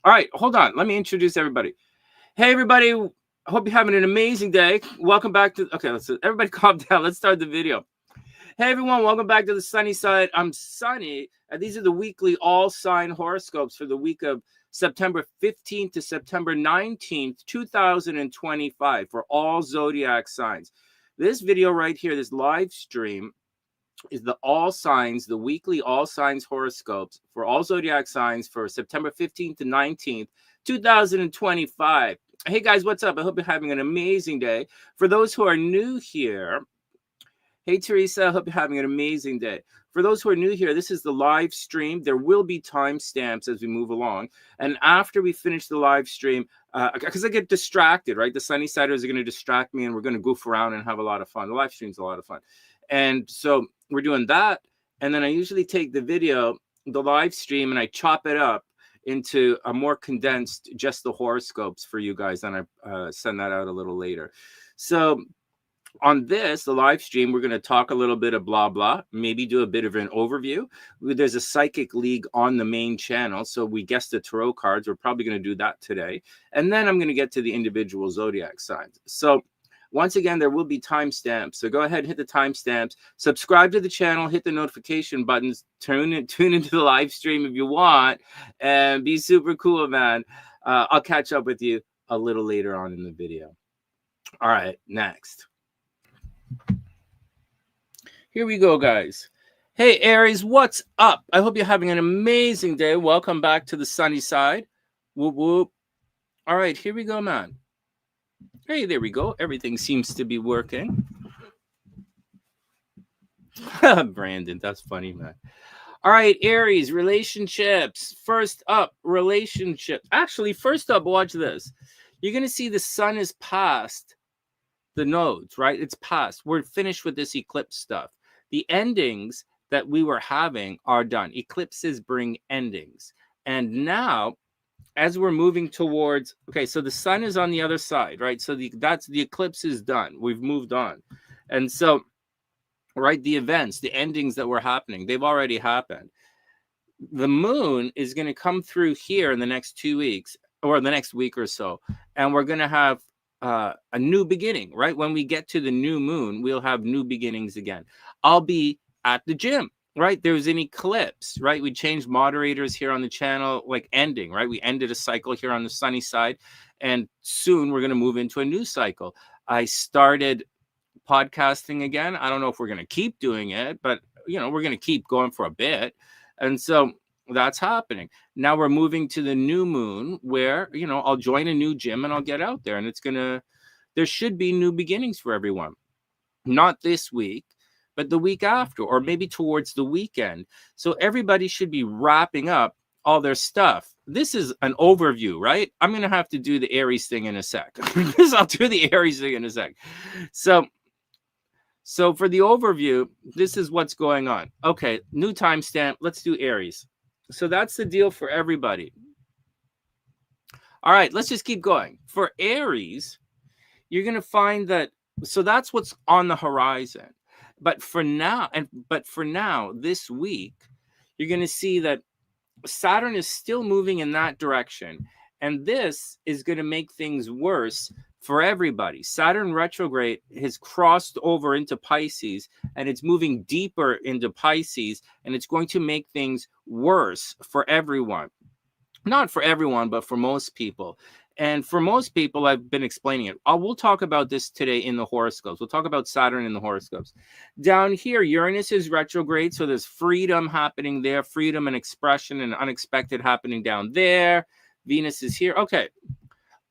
All right, hold on. Let me introduce everybody. Hey, everybody. I hope you're having an amazing day. Welcome back to... Okay, everybody calm down. Let's start the video. Hey, everyone. Welcome back to the Sunny Side. I'm Sunny, and these are the weekly all-sign horoscopes for the week of September 15th to September 19th, 2025 for all zodiac signs. This video right here, this live stream, is the all signs, the weekly all signs horoscopes for all zodiac signs for September 15th to 19th, 2025. Hey guys, what's up? I hope you're having an amazing day. For those who are new here, hey Teresa, I hope you're having an amazing day. For those who are new here, this is the live stream. There will be timestamps as we move along. And after we finish the live stream, because I get distracted, right? The Sunny Siders are going to distract me and we're going to goof around and have a lot of fun. The live stream's a lot of fun. And so we're doing that. And then I usually take the video, the live stream, and I chop it up into a more condensed, just the horoscopes for you guys. And I send that out a little later. So on this, the live stream, we're going to talk a little bit of blah, blah, maybe do a bit of an overview. There's a psychic league on the main channel. So we guessed the tarot cards. We're probably going to do that today. And then I'm going to get to the individual zodiac signs. So once again, there will be timestamps. So go ahead, hit the timestamps, subscribe to the channel, hit the notification buttons, tune into the live stream if you want, and be super cool, man. I'll catch up with you a little later on in the video. All right, next. Here we go, guys. Hey, Aries, what's up? I hope you're having an amazing day. Welcome back to the Sunny Side. Whoop, whoop. All right, here we go, man. Hey, there we go. Everything seems to be working. Brandon, that's funny, man. All right, Aries, relationships. First up, relationships. Actually, first up, watch this. You're going to see the sun is past the nodes, right? It's past. We're finished with this eclipse stuff. The endings that we were having are done. Eclipses bring endings. And now, as we're moving towards, okay, so the sun is on the other side, right? So the eclipse is done. We've moved on. And so, right, the events, the endings that were happening, they've already happened. The moon is going to come through here in the next 2 weeks, or the next week or so, and we're going to have a new beginning, right? When we get to the new moon, we'll have new beginnings again. I'll be at the gym. Right, there's an eclipse, right? We changed moderators here on the channel, like ending, right? We ended a cycle here on the Sunny Side, and soon we're going to move into a new cycle. I started podcasting again. I don't know if we're going to keep doing it, but, you know, we're going to keep going for a bit. And so that's happening. Now we're moving to the new moon where, you know, I'll join a new gym and I'll get out there, and there should be new beginnings for everyone. Not this week, but the week after, or maybe towards the weekend. So everybody should be wrapping up all their stuff. This is an overview, right? I'm going to have to do the Aries thing in a sec. I'll do the Aries thing in a sec. So for the overview, this is what's going on. Okay, new timestamp. Let's do Aries. So that's the deal for everybody. All right, let's just keep going. For Aries, you're going to find that, so that's what's on the horizon. But for now, this week, you're going to see that Saturn is still moving in that direction. And this is going to make things worse for everybody. Saturn retrograde has crossed over into Pisces, and it's moving deeper into Pisces, and it's going to make things worse for everyone. Not for everyone, but for most people. And for most people, I've been explaining it. We'll talk about this today in the horoscopes. We'll talk about Saturn in the horoscopes. Down here, Uranus is retrograde, so there's freedom happening there, freedom and expression and unexpected happening down there. Venus is here. Okay,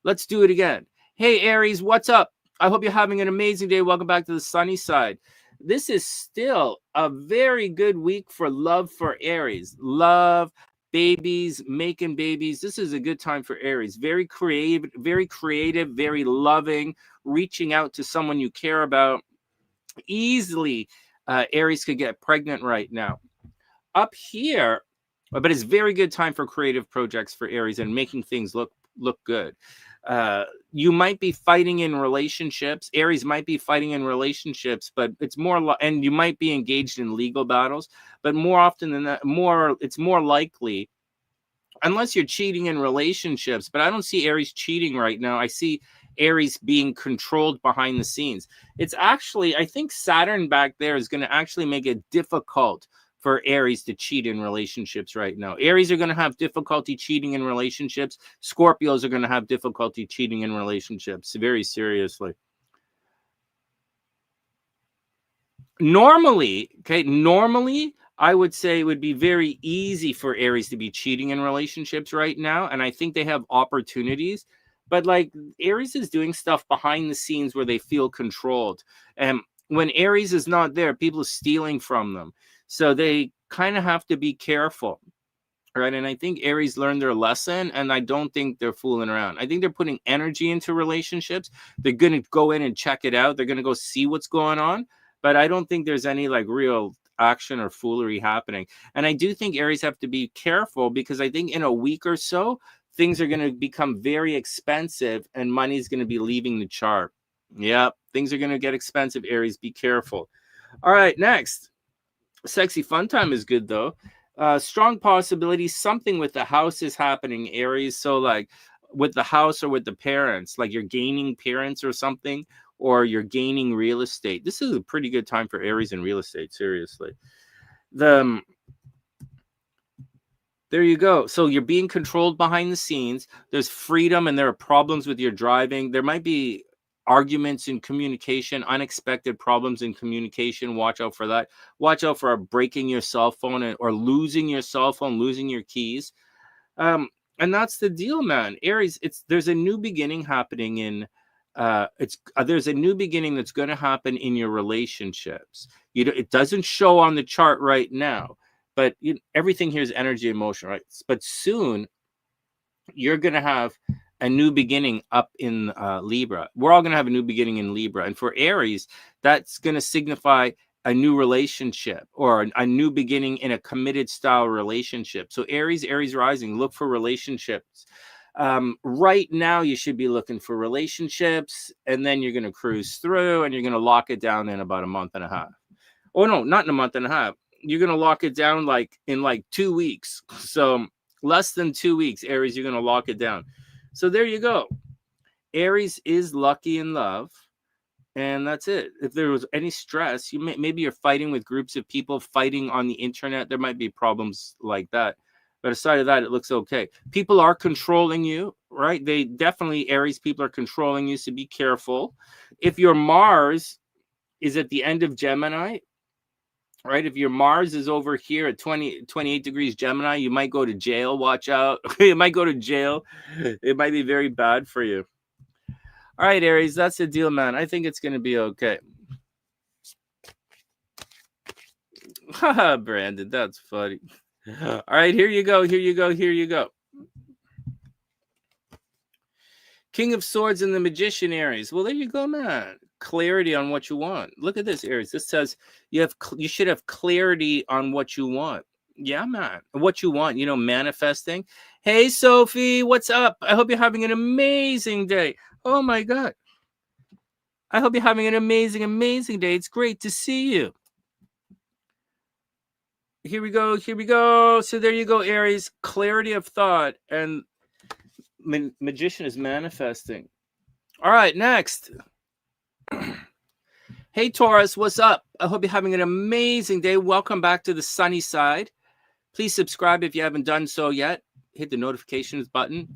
let's do it again. Hey, Aries, what's up? I hope you're having an amazing day. Welcome back to the Sunny Side. This is still a very good week for love for Aries. Love, babies, making babies. This is a good time for Aries. Very creative, very loving, reaching out to someone you care about. Easily, Aries could get pregnant right now. Up here, but it's very good time for creative projects for Aries and making things look good. You might be fighting in relationships. Aries might be fighting in relationships, but it's more, and you might be engaged in legal battles, but more often than that, it's more likely unless you're cheating in relationships, but I don't see Aries cheating right now. I see Aries being controlled behind the scenes. It's actually, I think Saturn back there is going to actually make it difficult for Aries to cheat in relationships right now. Aries are going to have difficulty cheating in relationships. Scorpios are going to have difficulty cheating in relationships, very seriously. Normally, I would say it would be very easy for Aries to be cheating in relationships right now. And I think they have opportunities. But like Aries is doing stuff behind the scenes where they feel controlled. And when Aries is not there, people are stealing from them. So they kind of have to be careful. Right. And I think Aries learned their lesson, and I don't think they're fooling around. I think they're putting energy into relationships. They're going to go in and check it out. They're going to go see what's going on. But I don't think there's any like real action or foolery happening. And I do think Aries have to be careful, because I think in a week or so, things are going to become very expensive and money's going to be leaving the chart. Yep. Things are going to get expensive, Aries. Be careful. All right. Next. Sexy fun time is good, though. Strong possibility something with the house is happening, Aries. So like with the house or with the parents, like you're gaining parents or something, or you're gaining real estate. This is a pretty good time for Aries in real estate, seriously. There you go. So you're being controlled behind the scenes. There's freedom, and there are problems with your driving. There might be arguments in communication, unexpected problems in communication. Watch out for that. Watch out for breaking your cell phone or losing your cell phone, losing your keys. And that's the deal, man. Aries, there's a new beginning happening in there's a new beginning that's going to happen in your relationships. It doesn't show on the chart right now, but everything here is energy and motion, right? But soon you're going to have a new beginning up in Libra. We're all going to have a new beginning in Libra. And for Aries, that's going to signify a new relationship or a new beginning in a committed style relationship. So Aries rising, look for relationships. Right now, you should be looking for relationships, and then you're going to cruise through, and you're going to lock it down in about a month and a half. Oh, no, not in a month and a half. You're going to lock it down like in like 2 weeks. So less than 2 weeks, Aries, you're going to lock it down. So there you go. Aries is lucky in love, and that's it. If there was any stress, maybe you're fighting with groups of people, fighting on the internet. There might be problems like that. But aside of that, it looks okay. People are controlling you, right? They definitely, Aries people are controlling you, so be careful. If your Mars is at the end of Gemini, right? If your Mars is over here at 28 degrees Gemini, you might go to jail. Watch out. You might go to jail. It might be very bad for you. All right, Aries, that's the deal, man. I think it's going to be okay. Haha, Brandon, that's funny. All right, here you go. King of Swords and the Magician, Aries. Well, there you go, man. Clarity on what you want. Look at this, Aries. This says you should have clarity on what you want. Yeah, man. What you want, manifesting. Hey, Sophie, what's up? I hope you're having an amazing day. Oh, my God. I hope you're having an amazing, amazing day. It's great to see you. Here we go. So there you go, Aries. Clarity of thought, and Magician is manifesting. All right, next. Hey, Taurus, what's up? I hope you're having an amazing day. Welcome back to the sunny side. Please subscribe if you haven't done so yet. Hit the notifications button.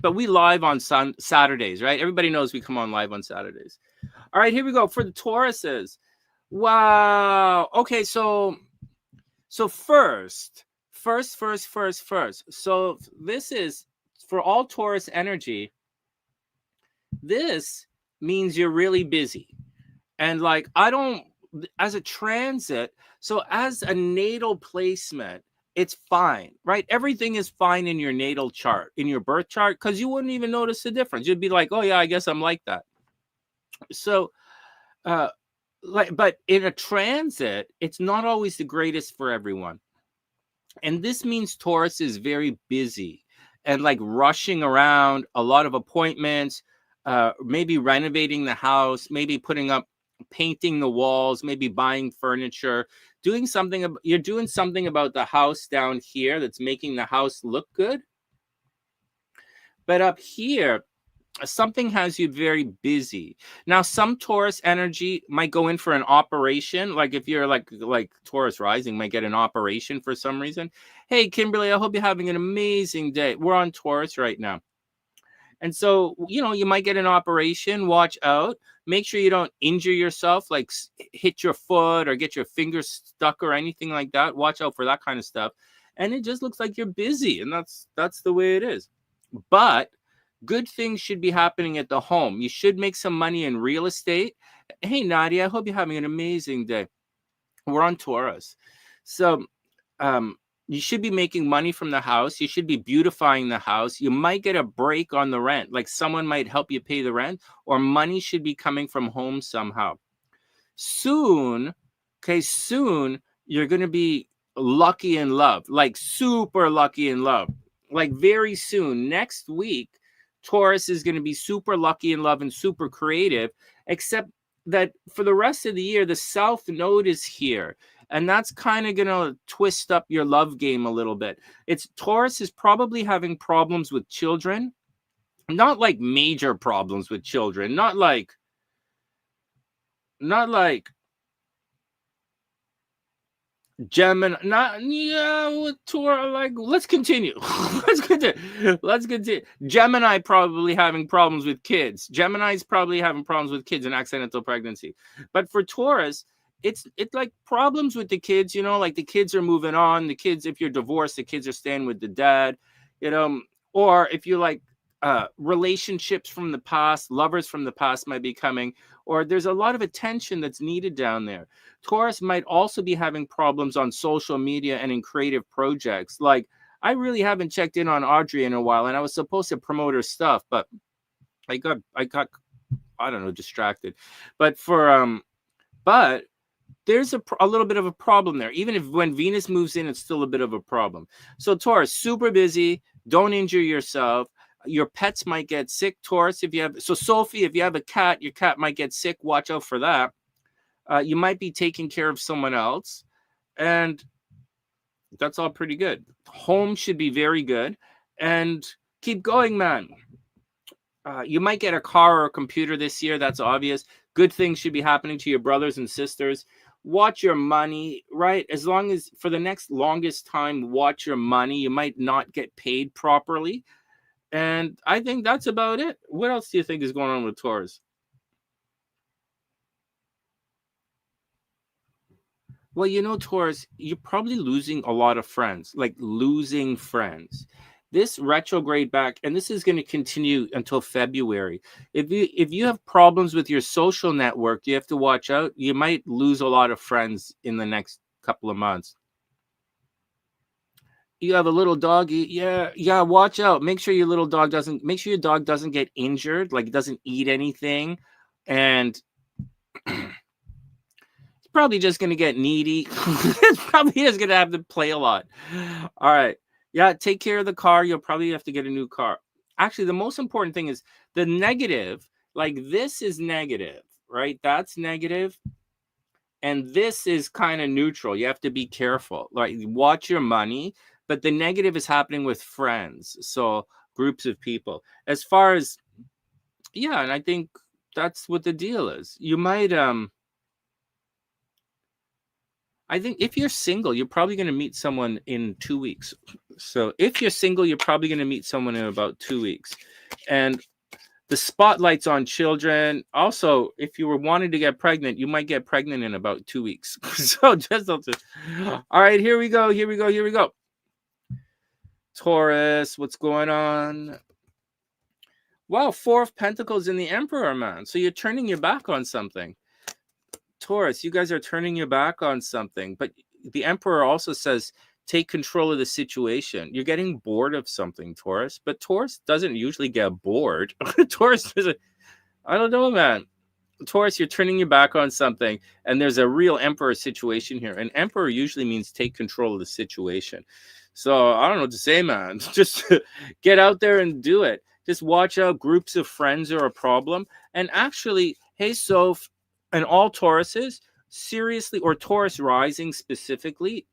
But we live on Saturdays, right? Everybody knows we come on live on Saturdays. All right, here we go for the Tauruses. Wow. Okay, so first. So this is for all Taurus energy. This means you're really busy. And like, as a transit, so as a natal placement, it's fine, right? Everything is fine in your natal chart, in your birth chart, because you wouldn't even notice the difference. You'd be like, oh yeah, I guess I'm like that. So, but in a transit, it's not always the greatest for everyone. And this means Taurus is very busy and like rushing around, a lot of appointments, maybe renovating the house, maybe painting the walls, maybe buying furniture, you're doing something about the house down here that's making the house look good. But up here, something has you very busy. Now, some Taurus energy might go in for an operation. Like if you're like Taurus rising, might get an operation for some reason. Hey, Kimberly, I hope you're having an amazing day. We're on Taurus right now. And so, you know, you might get an operation. Watch out. Make sure you don't injure yourself, like hit your foot or get your finger stuck or anything like that. Watch out for that kind of stuff. And it just looks like you're busy, and that's the way it is. But good things should be happening at the home. You should make some money in real estate. Hey, Nadia, I hope you're having an amazing day. We're on Taurus. So you should be making money from the house. You should be beautifying the house. You might get a break on the rent. Like someone might help you pay the rent, or money should be coming from home somehow. Soon, you're going to be lucky in love, like super lucky in love. Like very soon, next week, Taurus is going to be super lucky in love and super creative, except that for the rest of the year, the South Node is here. And that's kind of going to twist up your love game a little bit. Taurus is probably having problems with children, not like major problems with children, not like Gemini, let's continue. Let's continue. Gemini probably having problems with kids. Gemini's probably having problems with kids and accidental pregnancy. But for Taurus, it's like problems with the kids, you know, like the kids are moving on. The kids, if you're divorced, the kids are staying with the dad, you know, or if you like relationships from the past, lovers from the past might be coming, or there's a lot of attention that's needed down there. Taurus might also be having problems on social media and in creative projects. Like, I really haven't checked in on Audrey in a while, and I was supposed to promote her stuff, but I got I don't know, distracted. But but there's a little bit of a problem there. Even if when Venus moves in, it's still a bit of a problem. So Taurus, super busy. Don't injure yourself. Your pets might get sick, Taurus. Sophie, if you have a cat, your cat might get sick. Watch out for that. You might be taking care of someone else. And that's all pretty good. Home should be very good. And keep going, man. You might get a car or a computer this year. That's obvious. Good things should be happening to your brothers and sisters. Watch your money, right? As long as for the next longest time, watch your money. You might not get paid properly. And I think that's about it. What else do you think is going on with Taurus? Well, you know, Taurus, you're probably losing a lot of friends, like losing friends. This retrograde back, and this is going to continue until February. If you have problems with your social network, you have to watch out. You might lose a lot of friends in the next couple of months. You have a little doggy, yeah, watch out. Make sure your dog doesn't get injured, like it doesn't eat anything, and it's probably just gonna get needy. It's probably just gonna have to play a lot. All right, yeah, take care of the car. You'll probably have to get a new car. Actually, the most important thing is the negative. Like this is negative, right? That's negative. And this is kind of neutral. You have to be careful. Like watch your money. But the negative is happening with friends, so groups of people. As far as, yeah, and I think that's what the deal is. You might, I think if you're single, you're probably going to meet someone in 2 weeks. So if you're single, you're probably going to meet someone in about 2 weeks. And the spotlight's on children. Also, if you were wanting to get pregnant, you might get pregnant in about 2 weeks. So just, all right, here we go. Taurus, what's going on? Wow, 4 of Pentacles in the Emperor, man. So you're turning your back on something. Taurus, you guys are turning your back on something. But the Emperor also says, take control of the situation. You're getting bored of something, Taurus. But Taurus doesn't usually get bored. Taurus doesn't. I don't know, man. Taurus, you're turning your back on something. And there's a real Emperor situation here. And Emperor usually means take control of the situation. So I don't know what to say, man. Just get out there and do it. Just watch out. Groups of friends are a problem. And actually, hey, Soph, and all Tauruses, seriously, or Taurus rising specifically,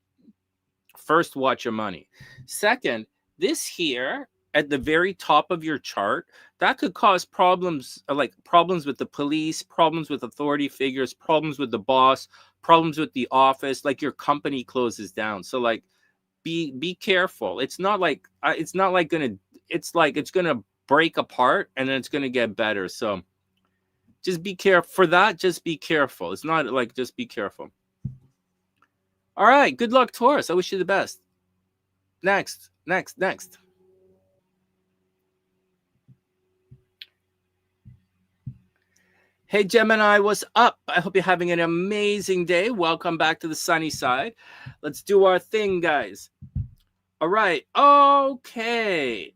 first, watch your money. Second, this here, at the very top of your chart, that could cause problems, like problems with the police, problems with authority figures, problems with the boss, problems with the office, like your company closes down. So like be careful. It's not like it's gonna break apart and then it's gonna get better. So just be careful for that. Just be careful. It's not like, just be careful. All right, good luck, Taurus. I wish you the best. Next. Hey Gemini, what's up? I hope you're having an amazing day. Welcome back to the sunny side. Let's do our thing, guys. All right. Okay.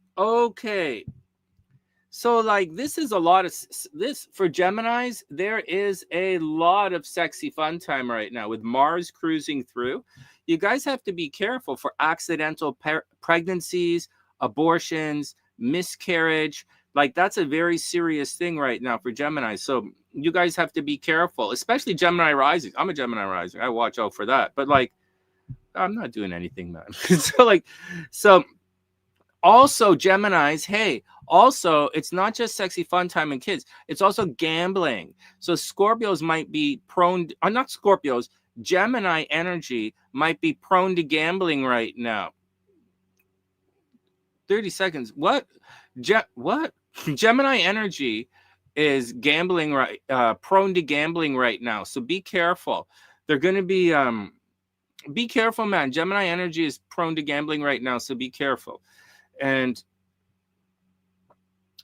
So like this is a lot of this for Geminis. There is a lot of sexy fun time right now with Mars cruising through. You guys have to be careful for accidental pregnancies, abortions, miscarriage. Like that's a very serious thing right now for Gemini. So you guys have to be careful, especially Gemini rising. I'm a Gemini rising. I watch out for that. But like, I'm not doing anything, man. So also Geminis, hey, also it's not just sexy fun time and kids, it's also gambling. So Scorpios might be prone not Scorpios, Gemini energy might be prone to gambling right now. 30 seconds. What? What? Gemini energy is gambling, right? Prone to gambling right now. So be careful. They're going to be careful, man. Gemini energy is prone to gambling right now. So be careful. And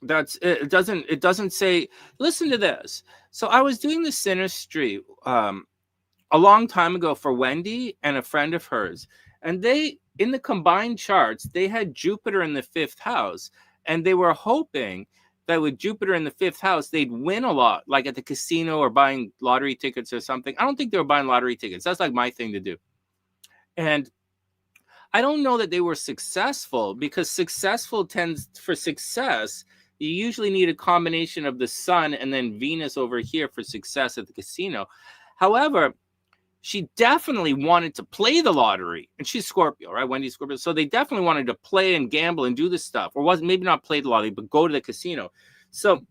that's it. It doesn't say, listen to this. So I was doing the synastry a long time ago for Wendy and a friend of hers. And they, in the combined charts, they had Jupiter in the 5th house. And they were hoping that with Jupiter in the 5th house, they'd win a lot, like at the casino or buying lottery tickets or something. I don't think they were buying lottery tickets. That's like my thing to do. And I don't know that they were successful, because for success, you usually need a combination of the sun and then Venus over here for success at the casino. However, she definitely wanted to play the lottery, and she's Scorpio, right? Wendy's Scorpio. So they definitely wanted to play and gamble and do this stuff, or maybe not play the lottery, but go to the casino. So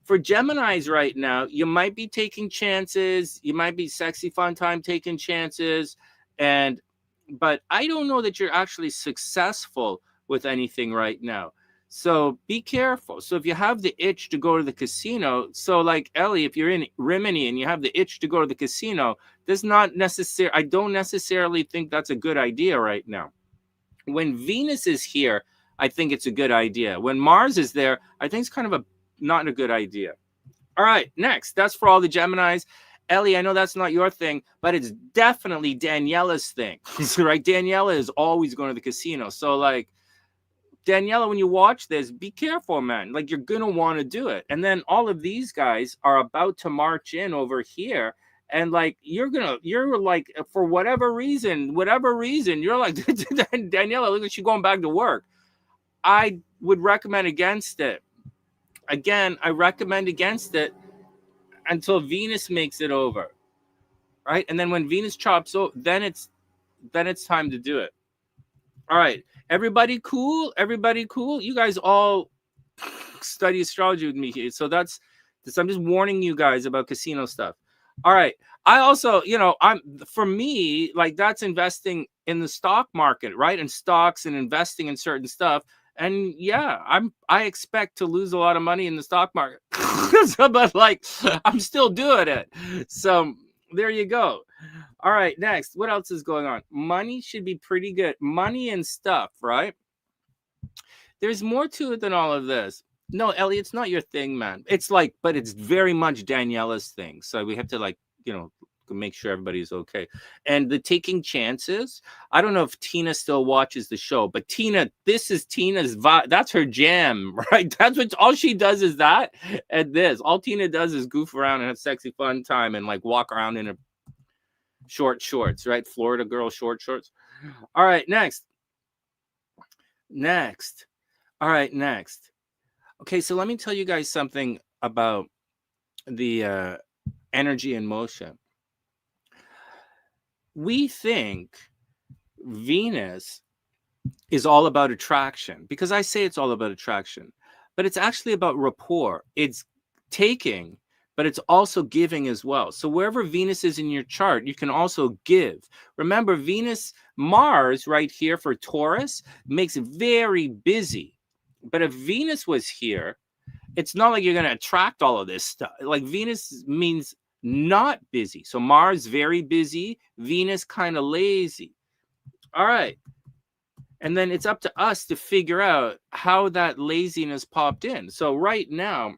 for Geminis right now, you might be taking chances. You might be sexy fun time taking chances. But I don't know that you're actually successful with anything right now. So be careful. So if you have the itch to go to the casino, so like Ellie, if you're in Rimini and you have the itch to go to the casino, I don't necessarily think that's a good idea right now. When Venus is here, I think it's a good idea. When Mars is there, I think it's kind of not a good idea. All right, next. That's for all the Geminis. Ellie, I know that's not your thing, but it's definitely Daniela's thing, right? Daniela is always going to the casino. So like, Daniela, when you watch this, be careful, man. Like, you're going to want to do it. And then all of these guys are about to march in over here. And like, you're like, for whatever reason, you're like, Daniela, look at you going back to work. I would recommend against it. Again, I recommend against it until Venus makes it over. Right. And then when Venus chops over, then it's time to do it. All right. Everybody cool? You guys all study astrology with me here. So I'm just warning you guys about casino stuff. All right. I also, for me, like, that's investing in the stock market, right? And stocks and investing in certain stuff. And yeah, I expect to lose a lot of money in the stock market. But like, I'm still doing it. So there you go. All right, next. What else is going on? Money should be pretty good. Money and stuff, right? There's more to it than all of this. No, Ellie, it's not your thing, man. It's like, but it's very much Daniela's thing. So we have to, like, make sure everybody's okay. And the taking chances, I don't know if Tina still watches the show, but Tina, this is Tina's vibe. That's her jam, right? That's what all she does is that and this. All Tina does is goof around and have sexy fun time and like walk around in a short shorts, right? Florida girl short shorts. All right, next. All right, next. Okay, so let me tell you guys something about the energy in motion. We think Venus is all about attraction, because I say it's all about attraction, but it's actually about rapport. It's taking, but it's also giving as well. So wherever Venus is in your chart, you can also give. Remember, Mars right here for Taurus makes it very busy. But if Venus was here, it's not like you're going to attract all of this stuff. Like Venus means not busy. So Mars very busy, Venus kind of lazy. All right. And then it's up to us to figure out how that laziness popped in. So right now,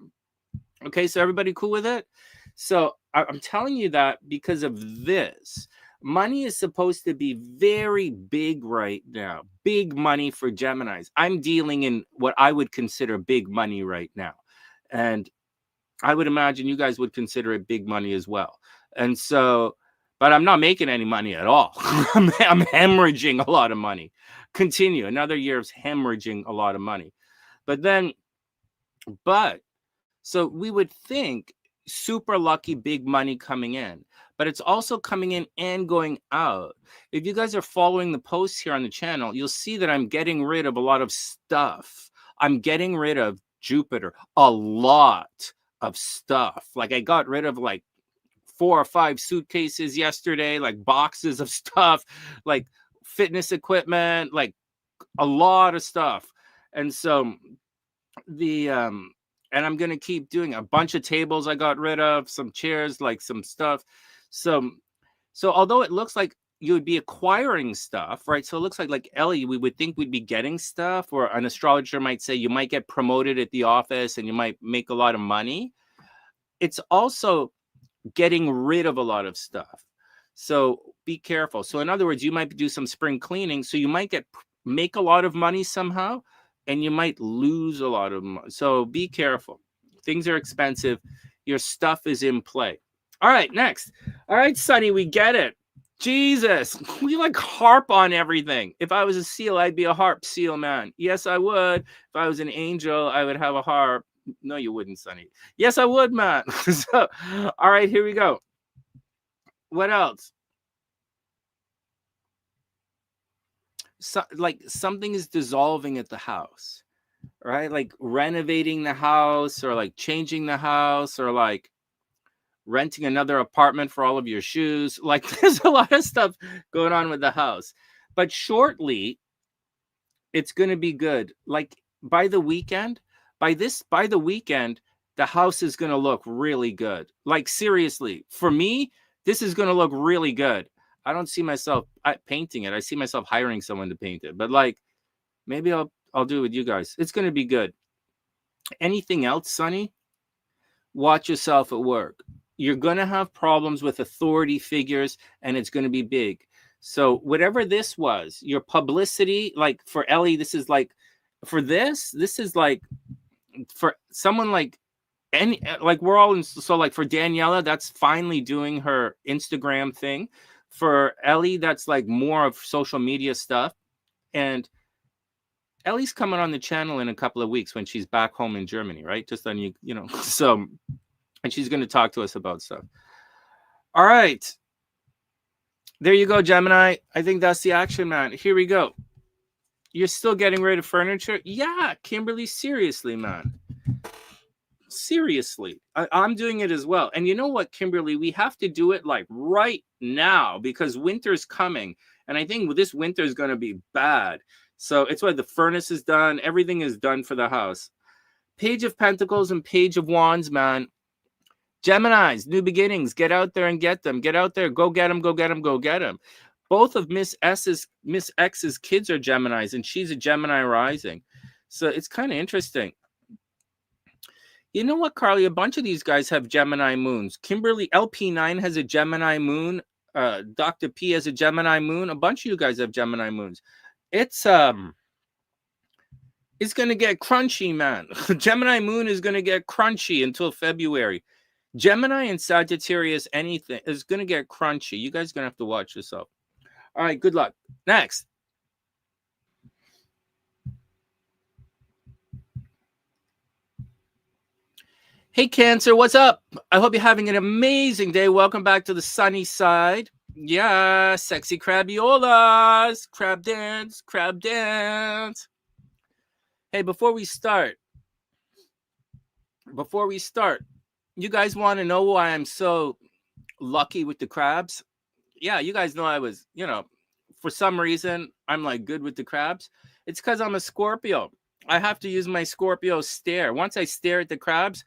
okay, so everybody cool with it? So I'm telling you that because of this. Money is supposed to be very big right now. Big money for Geminis. I'm dealing in what I would consider big money right now. And I would imagine you guys would consider it big money as well. And so, but I'm not making any money at all. I'm hemorrhaging a lot of money. Continue. Another year of hemorrhaging a lot of money. So we would think super lucky big money coming in, but it's also coming in and going out. If you guys are following the posts here on the channel, you'll see that I'm getting rid of a lot of stuff. I'm getting rid of Jupiter, a lot of stuff. Like I got rid of like 4 or 5 suitcases yesterday, like boxes of stuff, like fitness equipment, like a lot of stuff. And so and I'm going to keep doing a bunch of tables I got rid of, some chairs, like some stuff. So although it looks like you would be acquiring stuff, right? So it looks like Ellie, we would think we'd be getting stuff, or an astrologer might say you might get promoted at the office and you might make a lot of money. It's also getting rid of a lot of stuff. So be careful. So in other words, you might do some spring cleaning. So you might make a lot of money somehow, and you might lose a lot of money. So be careful. Things are expensive. Your stuff is in play. All right, next. All right, Sunny, we get it. Jesus, we like harp on everything. If I was a seal, I'd be a harp seal, man. Yes, I would. If I was an angel, I would have a harp. No, you wouldn't, Sunny. Yes, I would, man. So, all right, here we go. What else? So, like something is dissolving at the house, right? Like renovating the house, or like changing the house, or like renting another apartment for all of your shoes. Like there's a lot of stuff going on with the house, but shortly it's going to be good. Like by the weekend, the house is going to look really good. Like seriously, for me, this is going to look really good. I don't see myself painting it. I see myself hiring someone to paint it. But like, maybe I'll do it with you guys. It's going to be good. Anything else, Sunny? Watch yourself at work. You're going to have problems with authority figures, and it's going to be big. So whatever this was, your publicity, like for Ellie, this is like, for this is like, for someone like, like we're all in, so like for Daniela, that's finally doing her Instagram thing. For Ellie, that's like more of social media stuff. And Ellie's coming on the channel in a couple of weeks when she's back home in Germany, right? Just on you know, so, and she's going to talk to us about stuff. All right. There you go, Gemini. I think that's the action, man. Here we go. You're still getting rid of furniture? Yeah, Kimberly, seriously, man. Seriously, I'm doing it as well. And you know what, Kimberly, we have to do it like right now because winter's coming, and I think this winter is going to be bad. So it's why the furnace is done, everything is done for the house. Page of Pentacles and Page of Wands, man. Geminis, new beginnings. Get out there and get them. Get out there, go get them, go get them, go get them. Both of Miss X's kids are Geminis, and she's a Gemini rising. So it's kind of interesting. You know what, Carly? A bunch of these guys have Gemini moons. Kimberly, LP9 has a Gemini moon. Dr. P has a Gemini moon. A bunch of you guys have Gemini moons. It's going to get crunchy, man. Gemini moon is going to get crunchy until February. Gemini and Sagittarius, anything is going to get crunchy. You guys are going to have to watch yourself. All right, good luck. Next. Hey, Cancer, what's up? I hope you're having an amazing day. Welcome back to the sunny side. Yeah, sexy crabiolas. Crab dance, crab dance. Hey, before we start, you guys want to know why I'm so lucky with the crabs? Yeah, you guys know I was, for some reason, I'm like good with the crabs. It's because I'm a Scorpio. I have to use my Scorpio stare. Once I stare at the crabs,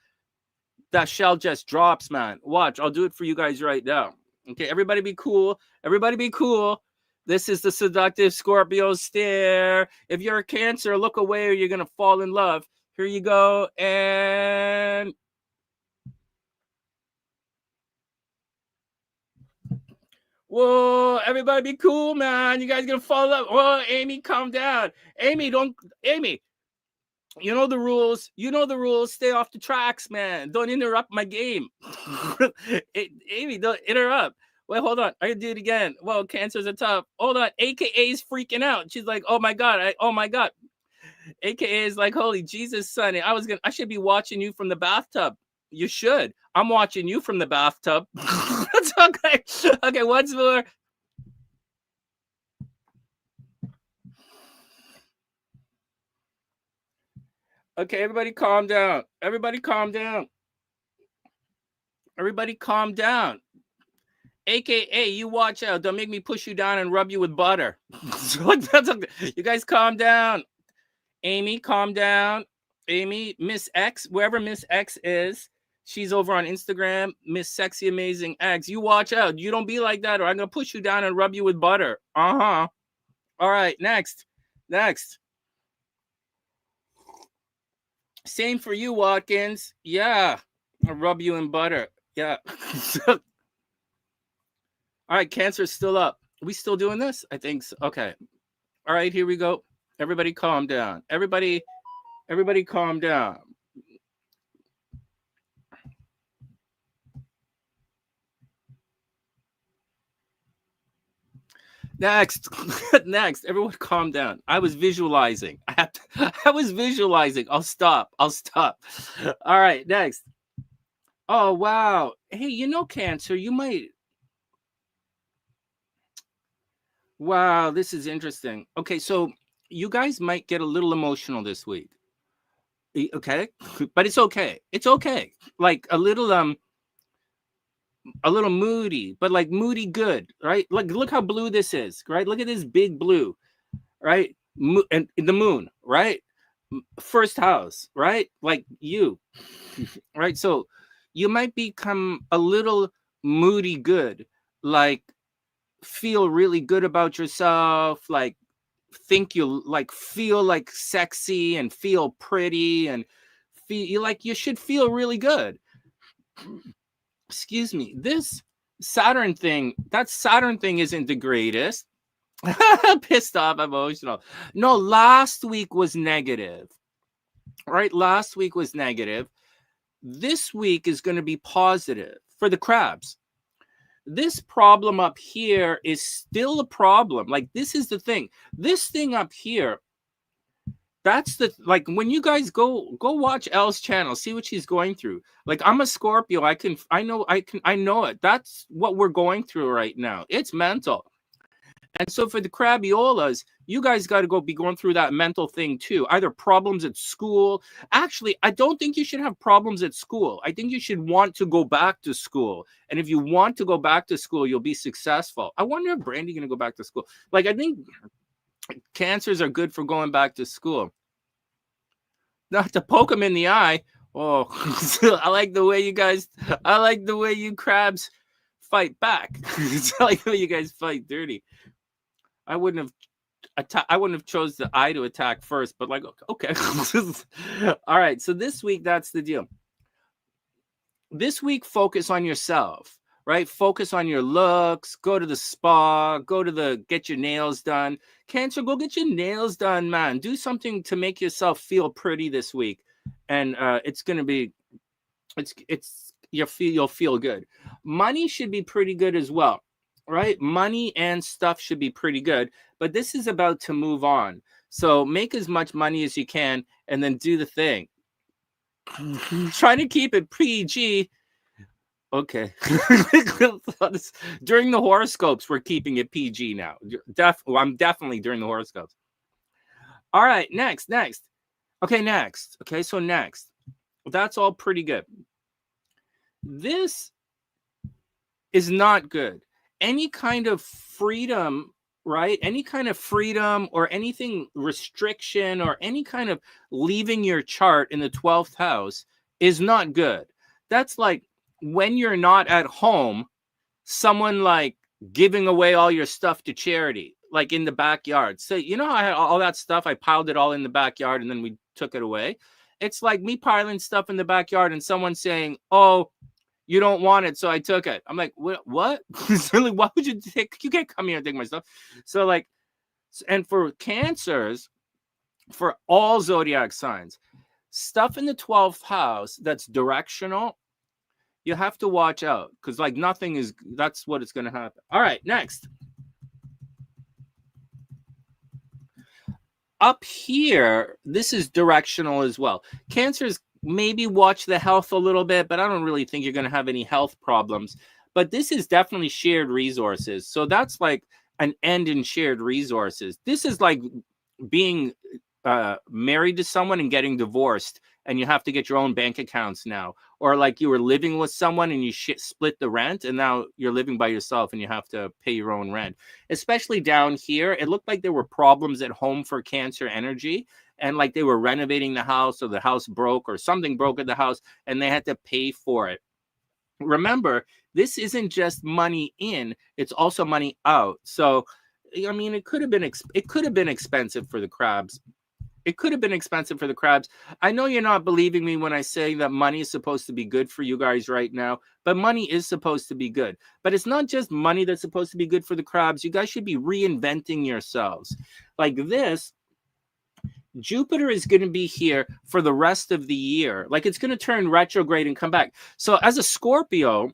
that shell just drops, man. Watch, I'll do it for you guys right now. Okay, everybody be cool. Everybody be cool. This is the seductive Scorpio stare. If you're a Cancer, look away or you're going to fall in love. Here you go. And whoa, everybody be cool, man. You guys going to fall in love. Whoa, Amy, calm down. Amy, you know the rules. You know the rules. Stay off the tracks, man. Don't interrupt my game. Amy, don't interrupt. Wait, hold on. I can do it again. Well, Cancers are tough. Hold on. AKA is freaking out. She's like, oh my God. Oh my God. AKA is like, holy Jesus, Sonny. I should be watching you from the bathtub. You should. I'm watching you from the bathtub. That's okay. Okay, once more. Okay, everybody calm down. Everybody calm down. Everybody calm down. AKA, you watch out. Don't make me push you down and rub you with butter. You guys calm down. Amy, calm down. Amy, Miss X, wherever Miss X is, she's over on Instagram. Miss Sexy Amazing X. You watch out. You don't be like that or I'm going to push you down and rub you with butter. Uh-huh. All right, next. Same for you, Watkins. Yeah, I'll rub you in butter. Yeah. All right, Cancer's still up. Are we still doing this? I think so. Okay. All right, here we go. Everybody calm down. Everybody calm down. Next. Everyone calm down. I was visualizing. I'll stop. All right, next. Oh, wow. Hey, Cancer, you might. Wow, this is interesting. Okay, so you guys might get a little emotional this week. Okay? But it's okay. It's okay. Like a little moody, but like moody good, right? Like look how blue this is, right? Look at this big blue, right? And the moon, right? First house, right? Like you, right? So you might become a little moody good, like feel really good about yourself, like think you like feel like sexy and feel pretty and feel like you should feel really good. Excuse me. This Saturn thing isn't the greatest. Pissed off, emotional. No, last week was negative. Right? Last week was negative. This week is going to be positive for the crabs. This problem up here is still a problem. Like, this is the thing. This thing up here, that's the, like, when you guys go watch Elle's channel, see what she's going through. Like, I'm a Scorpio. I know it. That's what we're going through right now. It's mental. And so for the crabiolas, you guys got to be going through that mental thing too. Either problems at school. Actually, I don't think you should have problems at school. I think you should want to go back to school. And if you want to go back to school, you'll be successful. I wonder if Brandy's going to go back to school. Like, I think Cancers are good for going back to school. Not to poke them in the eye. Oh, I like the way you crabs fight back. I like the way you guys fight dirty. I wouldn't have chose the eye to attack first, but like, okay. All right. So this week, that's the deal. This week, focus on yourself, right? Focus on your looks, go to the spa, get your nails done. Cancer, go get your nails done, man. Do something to make yourself feel pretty this week. And you'll feel good. Money should be pretty good as well. Right? Money and stuff should be pretty good, but this is about to move on. So make as much money as you can and then do the thing. Try to keep it PG. Okay. During the horoscopes, we're keeping it PG now. I'm definitely during the horoscopes. All right, next. Okay, next. Okay, so next. That's all pretty good. This is not good. Any kind of freedom, right? Any kind of freedom or anything restriction or any kind of leaving your chart in the 12th house is not good. That's like when you're not at home, someone like giving away all your stuff to charity, like in the backyard. So, you know, I had all that stuff, I piled it all in the backyard and then we took it away. It's like me piling stuff in the backyard and someone saying, oh, you don't want it, so I took it. I'm like, what? Really, why would you take? You can't come here and take my stuff. So like, and for Cancers, for all zodiac signs, stuff in the 12th house that's directional, you have to watch out because like nothing is. That's what it's going to happen. All right, next. Up here, this is directional as well. Cancers, maybe watch the health a little bit, but I don't really think you're going to have any health problems. But this is definitely shared resources. So that's like an end in shared resources. This is like being married to someone and getting divorced, and you have to get your own bank accounts now. Or like you were living with someone and you split the rent, and now you're living by yourself and you have to pay your own rent. Especially down here, it looked like there were problems at home for Cancer energy, and like they were renovating the house or the house broke or something broke at the house and they had to pay for it. Remember, this isn't just money in, it's also money out. So, I mean, it could have been expensive for the crabs. It could have been expensive for the crabs. I know you're not believing me when I say that money is supposed to be good for you guys right now, but money is supposed to be good. But it's not just money that's supposed to be good for the crabs. You guys should be reinventing yourselves. Like this, Jupiter is going to be here for the rest of the year. Like it's going to turn retrograde and come back. So as a Scorpio,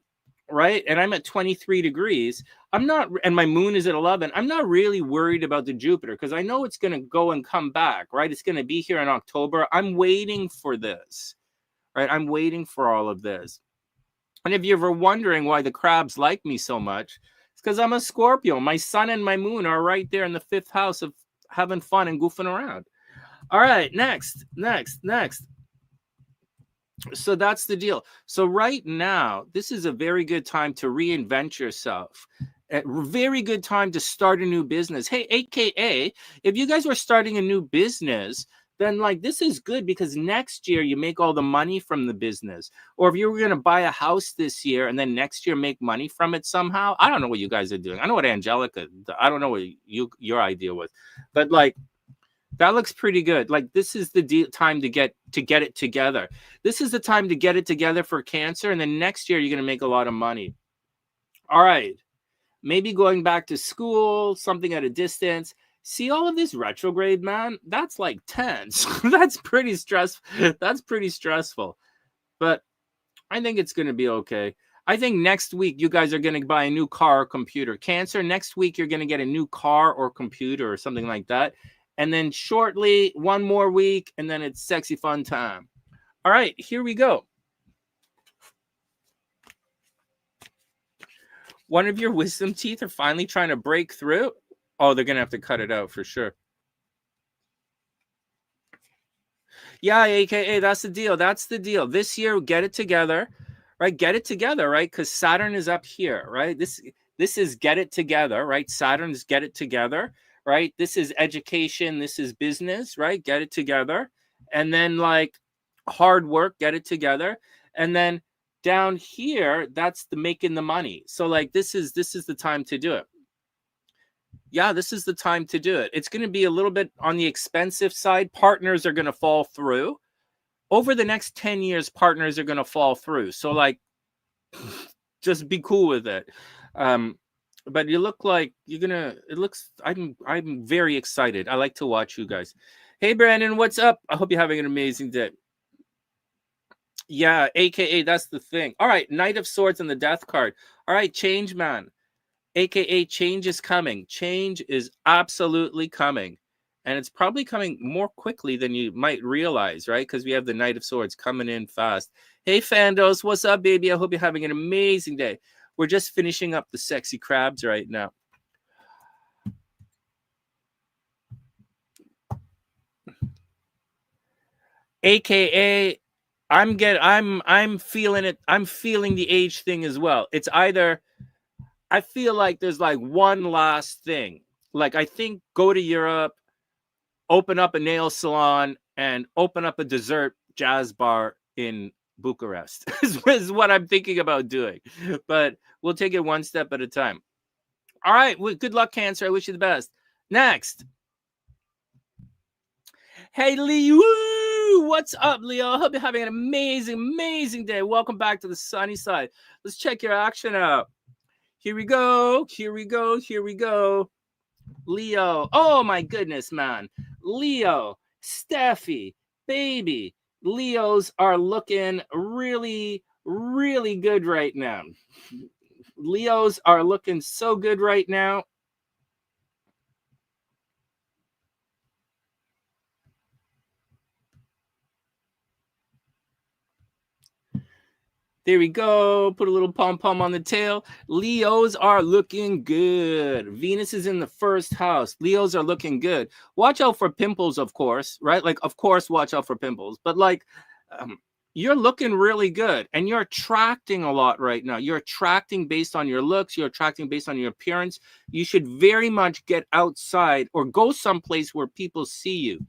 right, and I'm at 23 degrees, I'm not, and my moon is at 11, I'm not really worried about the Jupiter because I know it's going to go and come back, right? It's going to be here in October. I'm waiting for this, right? I'm waiting for all of this. And if you're ever wondering why the crabs like me so much, it's because I'm a Scorpio. My sun and my moon are right there in the 5th house of having fun and goofing around. All right, next. So that's the deal. So right now, this is a very good time to reinvent yourself. A very good time to start a new business. Hey, AKA, if you guys were starting a new business, then like this is good because next year you make all the money from the business. Or if you were going to buy a house this year and then next year make money from it somehow. I don't know what you guys are doing. I know what Angelica, I don't know what your idea was. But like, that looks pretty good. Like this is the time to get it together. This is the time to get it together for Cancer. And then next year, you're going to make a lot of money. All right. Maybe going back to school, something at a distance. See all of this retrograde, man? That's like tense. That's pretty stressful. That's pretty stressful. But I think it's going to be okay. I think next week you guys are going to buy a new car or computer. Cancer, next week you're going to get a new car or computer or something like that. And then shortly, one more week, and then it's sexy fun time. All right, here we go. One of your wisdom teeth are finally trying to break through. Oh, they're going to have to cut it out for sure. Yeah, AKA, that's the deal. That's the deal. This year, get it together, right? Get it together, right? Because Saturn is up here, right? This is get it together, right? Saturn's get it together. Right? This is education. This is business, right? Get it together. And then like hard work, get it together. And then down here, that's the making the money. So like this is the time to do it. Yeah, this is the time to do it. It's going to be a little bit on the expensive side. Partners are going to fall through. Over the next 10 years, partners are going to fall through. So like just be cool with it. But you look like you're gonna. It looks. I'm very excited. I like to watch you guys. Hey Brandon, what's up? I hope you're having an amazing day. Yeah, AKA that's the thing. All right, Knight of Swords and the Death card. All right, change man. AKA change is coming. Change is absolutely coming. And it's probably coming more quickly than you might realize, right? Because we have the Knight of Swords coming in fast. Hey, Fandos, what's up, baby? I hope you're having an amazing day. We're just finishing up the sexy crabs right now. AKA, I'm feeling it. I'm feeling the age thing as well. It's either, I feel like there's like one last thing. Like, I think go to Europe, open up a nail salon, and open up a dessert jazz bar in Bucharest is what I'm thinking about doing. But we'll take it one step at a time. All right. Well, good luck, Cancer. I wish you the best. Next. Hey, Leooo. What's up, Leo? I hope you're having an amazing day. Welcome back to the sunny side. Let's check your action out. Here we go. Leo. Oh, my goodness, man. Leo, Steffi, baby. Leos are looking really good right now. Leos are looking so good right now. There we go. Put a little pom-pom on the tail. Leos are looking good. Venus is in the first house. Leos are looking good. Watch out for pimples, of course, right? Like, of course, watch out for pimples. But, like, you're looking really good. And you're attracting a lot right now. You're attracting based on your looks. You're attracting based on your appearance. You should very much get outside or go someplace where people see you.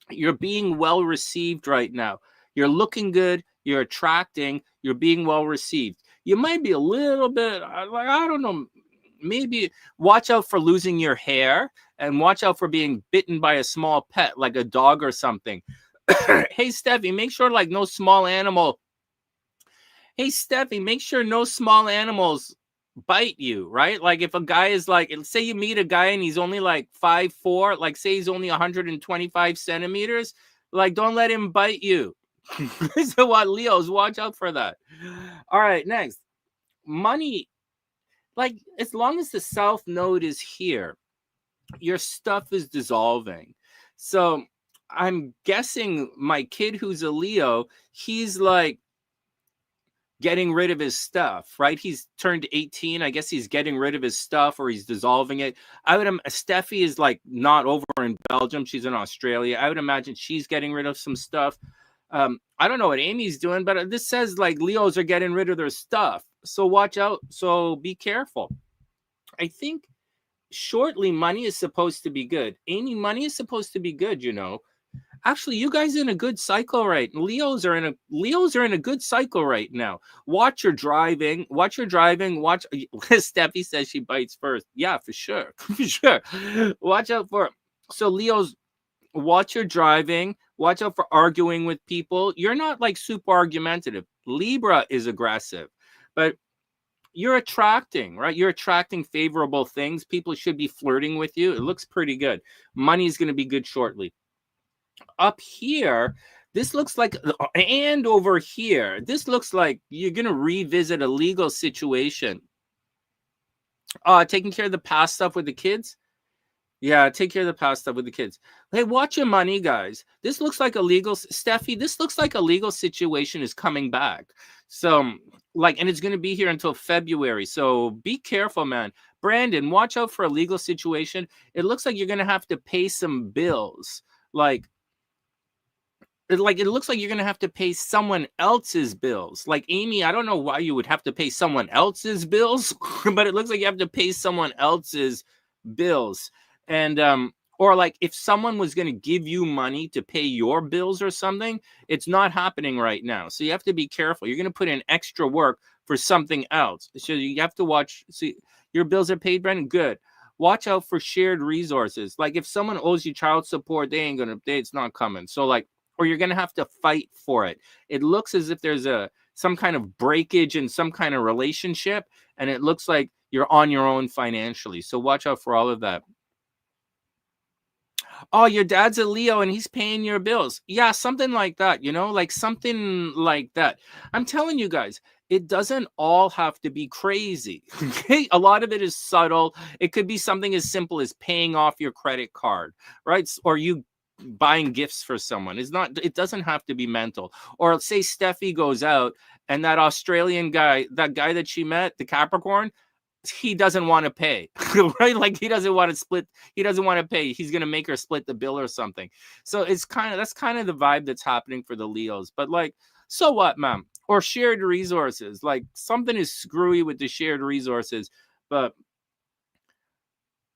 You're being well received right now. You're looking good. You're attracting. You're being well received. You might be a little bit, like, I don't know, maybe watch out for losing your hair and watch out for being bitten by a small pet, like a dog or something. Hey, Steffi, make sure like no small animal. Hey, Steffi, make sure no small animals bite you, right? Like if a guy is like, say you meet a guy and he's only like 5'4", like say he's only 125 centimeters, like don't let him bite you. So what, Leos, watch out for that. All right, next. Money. Like, as long as the South Node is here, your stuff is dissolving. So I'm guessing my kid who's a Leo, he's like getting rid of his stuff, right? He's turned 18. I guess he's getting rid of his stuff or he's dissolving it. Steffi is like not over in Belgium. She's in Australia. I would imagine she's getting rid of some stuff. I don't know what Amy's doing, but this says like Leos are getting rid of their stuff. So watch out. So be careful. I think shortly money is supposed to be good. Amy, money is supposed to be good, you know. Actually, you guys are in a good cycle, right? Leos are in a good cycle right now. Watch your driving. Watch. Steffi says she bites first. Yeah, for sure. For sure. Watch out for. So Leos, watch your driving. Watch out for arguing with people. You're not like super argumentative. Libra is aggressive, but you're attracting, right? You're attracting favorable things. People should be flirting with you. It looks pretty good. Money is going to be good shortly. Up here, this looks like, and over here, this looks like you're going to revisit a legal situation. Taking care of the past stuff with the kids. Yeah, take care of the past stuff with the kids. Hey, watch your money, guys. This looks like a legal, Steffi, this looks like a legal situation is coming back. So, like, and it's going to be here until February. So be careful, man. Brandon, watch out for a legal situation. It looks like you're going to have to pay some bills. It looks like you're going to have to pay someone else's bills. Like Amy, I don't know why you would have to pay someone else's bills, but it looks like you have to pay someone else's bills. And or like if someone was going to give you money to pay your bills or something, it's not happening right now. So you have to be careful. You're going to put in extra work for something else. So you have to watch. See, your bills are paid, Brendan? Good. Watch out for shared resources. Like if someone owes you child support, it's not coming. So like, or you're going to have to fight for it. It looks as if there's some kind of breakage in some kind of relationship, and it looks like you're on your own financially. So watch out for all of that. Oh, your dad's a Leo and he's paying your bills. Yeah, something like that, you know, like something like that. I'm telling you guys, it doesn't all have to be crazy. Okay, a lot of it is subtle. It could be something as simple as paying off your credit card, right? Or you buying gifts for someone. It doesn't have to be mental. Or say Steffi goes out and that Australian guy, that guy that she met, the Capricorn, he doesn't want to pay. Right? Like he doesn't want to split, he doesn't want to pay. He's gonna make her split the bill or something. So that's kind of the vibe that's happening for the Leos. But like, so what, ma'am? Or shared resources. Like something is screwy with the shared resources, but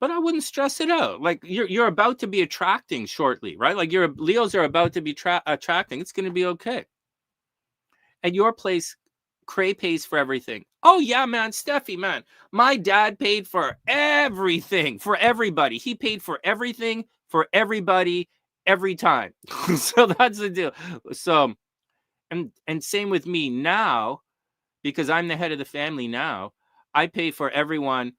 I wouldn't stress it out. Like you're about to be attracting shortly, right? Like your Leos are about to be attracting. It's going to be okay. At your place, Cray pays for everything. Oh yeah, man, Steffi, man. My dad paid for everything for everybody. He paid for everything for everybody every time. So that's the deal. So and same with me now, because I'm the head of the family now. I pay for everyone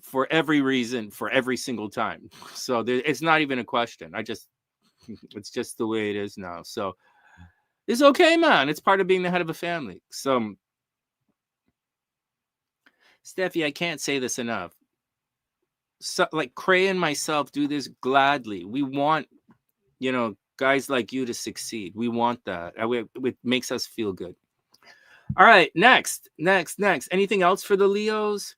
for every reason for every single time. So it's not even a question. It's just the way it is now. So it's okay, man. It's part of being the head of a family. So Steffi, I can't say this enough. So like Cray and myself do this gladly. We want, guys like you to succeed. We want that. It makes us feel good. All right, next. Anything else for the Leos?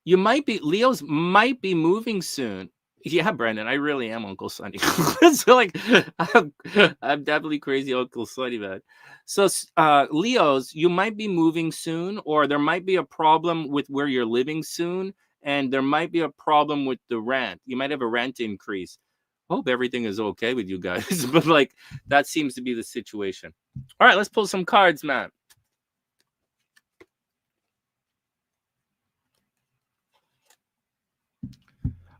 Leos might be moving soon. Yeah, Brandon, I really am Uncle Sonny. So like, I'm definitely crazy Uncle Sonny, man. So Leos, you might be moving soon, or there might be a problem with where you're living soon, and there might be a problem with the rent. You might have a rent increase. Hope everything is okay with you guys, but like that seems to be the situation. All right, let's pull some cards, man.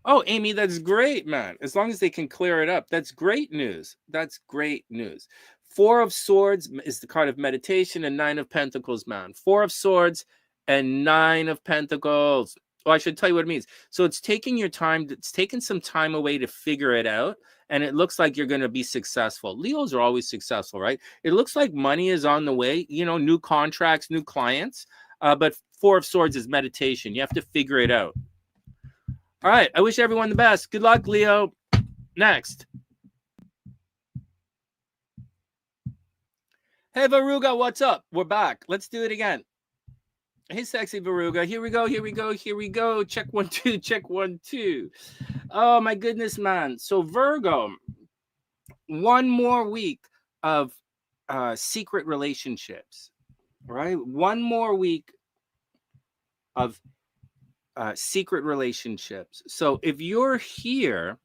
Oh, Amy, that's great, man. As long as they can clear it up, that's great news. That's great news. Four of Swords is the card of meditation, and Nine of Pentacles, man. Four of Swords and Nine of Pentacles. Oh, I should tell you what it means. So it's taking your time. It's taking some time away to figure it out, and it looks like you're going to be successful. Leos are always successful, right? It looks like money is on the way. New contracts, new clients. But Four of Swords is meditation. You have to figure it out. All right. I wish everyone the best. Good luck, Leo. Next. Hey, Varuga, what's up? We're back. Let's do it again. Hey, sexy Varuga. Here we go. Check 1, 2. Check 1, 2. Oh, my goodness, man. So, Virgo, one more week of secret relationships, right? One more week of secret relationships. So if you're here,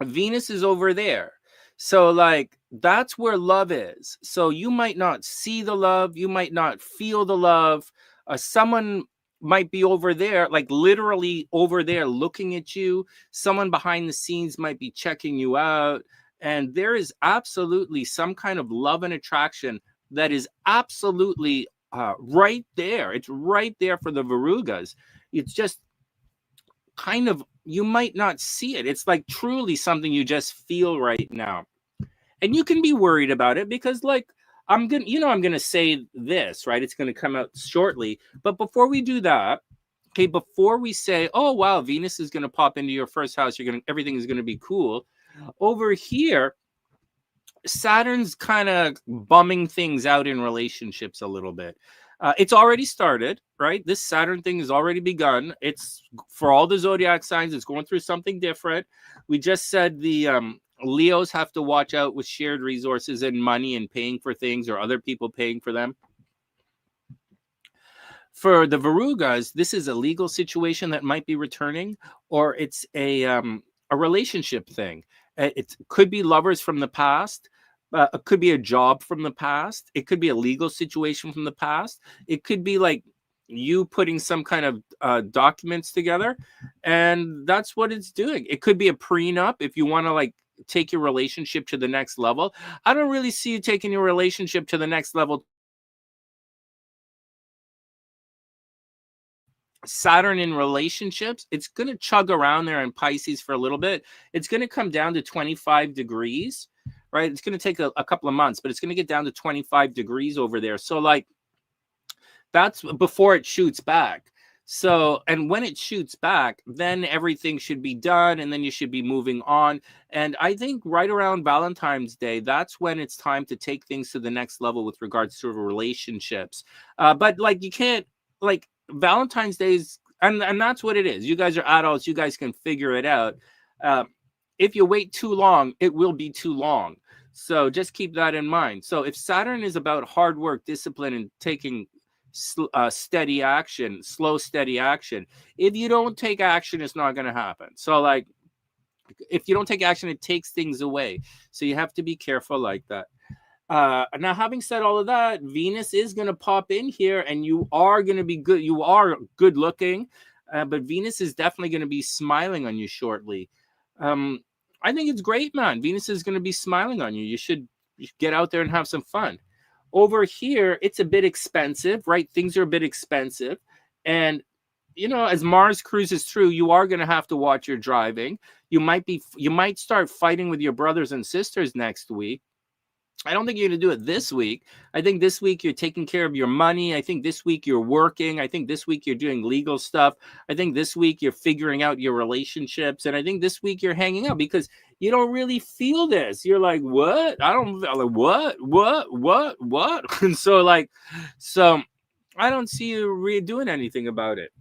Venus is over there. So like that's where love is. So you might not see the love, you might not feel the love. Someone might be over there, like literally over there looking at you. Someone behind the scenes might be checking you out. And there is absolutely some kind of love and attraction that is absolutely right there. It's right there for the Varugas. It's just kind of, you might not see it. It's like truly something you just feel right now. And you can be worried about it because like, I'm going to say this, right? It's going to come out shortly. But before we do that, okay, before we say, oh, wow, Venus is going to pop into your first house, everything is going to be cool. Over here, Saturn's kind of bumming things out in relationships a little bit. It's already started, right? This Saturn thing has already begun. It's for all the zodiac signs. It's going through something different. We just said the Leos have to watch out with shared resources and money and paying for things or other people paying for them. For the Varugas, this is a legal situation that might be returning, or it's a relationship thing. It could be lovers from the past. It could be a job from the past. It could be a legal situation from the past. It could be like you putting some kind of documents together, and that's what it's doing. It could be a prenup if you want to like take your relationship to the next level. I don't really see you taking your relationship to the next level. Saturn in relationships, it's going to chug around there in Pisces for a little bit. It's going to come down to 25 degrees. right? It's going to take a couple of months, but it's going to get down to 25 degrees over there. So like that's before it shoots back. So, and when it shoots back, then everything should be done and then you should be moving on. And I think right around Valentine's Day, that's when it's time to take things to the next level with regards to relationships. But like you can't, like Valentine's Day's, and that's what it is. You guys are adults, you guys can figure it out. If you wait too long, it will be too long. So just keep that in mind. So if Saturn is about hard work, discipline, and taking steady action, slow, steady action. If you don't take action, it's not going to happen. So like, if you don't take action, it takes things away. So you have to be careful like that. Now, having said all of that, Venus is going to pop in here and you are going to be good. You are good looking, but Venus is definitely going to be smiling on you shortly. I think it's great, man. Venus is going to be smiling on you. You should get out there and have some fun. Over here, it's a bit expensive, right? Things are a bit expensive. And, you know, as Mars cruises through, you are going to have to watch your driving. You might start fighting with your brothers and sisters next week. I don't think you're going to do it this week. I think this week you're taking care of your money. I think this week you're working. I think this week you're doing legal stuff. I think this week you're figuring out your relationships. And I think this week you're hanging out because you don't really feel this. You're like, what? I don't like what? And so I don't see you doing anything about it.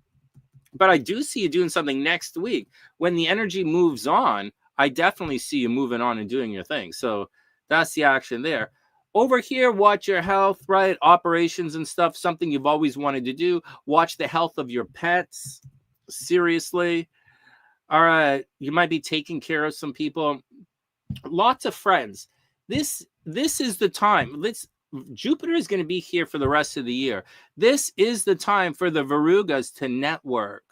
But I do see you doing something next week. When the energy moves on, I definitely see you moving on and doing your thing. So that's the action there. Over here, watch your health, right? Operations and stuff, something you've always wanted to do. Watch the health of your pets. Seriously. All right. You might be taking care of some people. Lots of friends. This is the time. Jupiter is going to be here for the rest of the year. This is the time for the Virugas to network.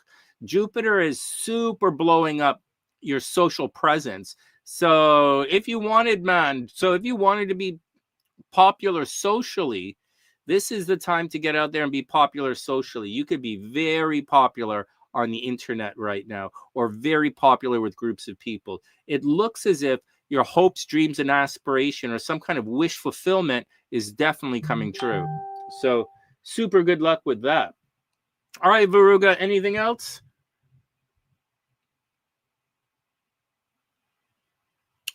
Jupiter is super blowing up your social presence. So if you wanted to be popular socially, this is the time to get out there and be popular socially. You could be very popular on the internet right now, or very popular with groups of people. It looks as if your hopes, dreams, and aspiration, or some kind of wish fulfillment is definitely coming true. So super good luck with that. All right, Viruga, anything else?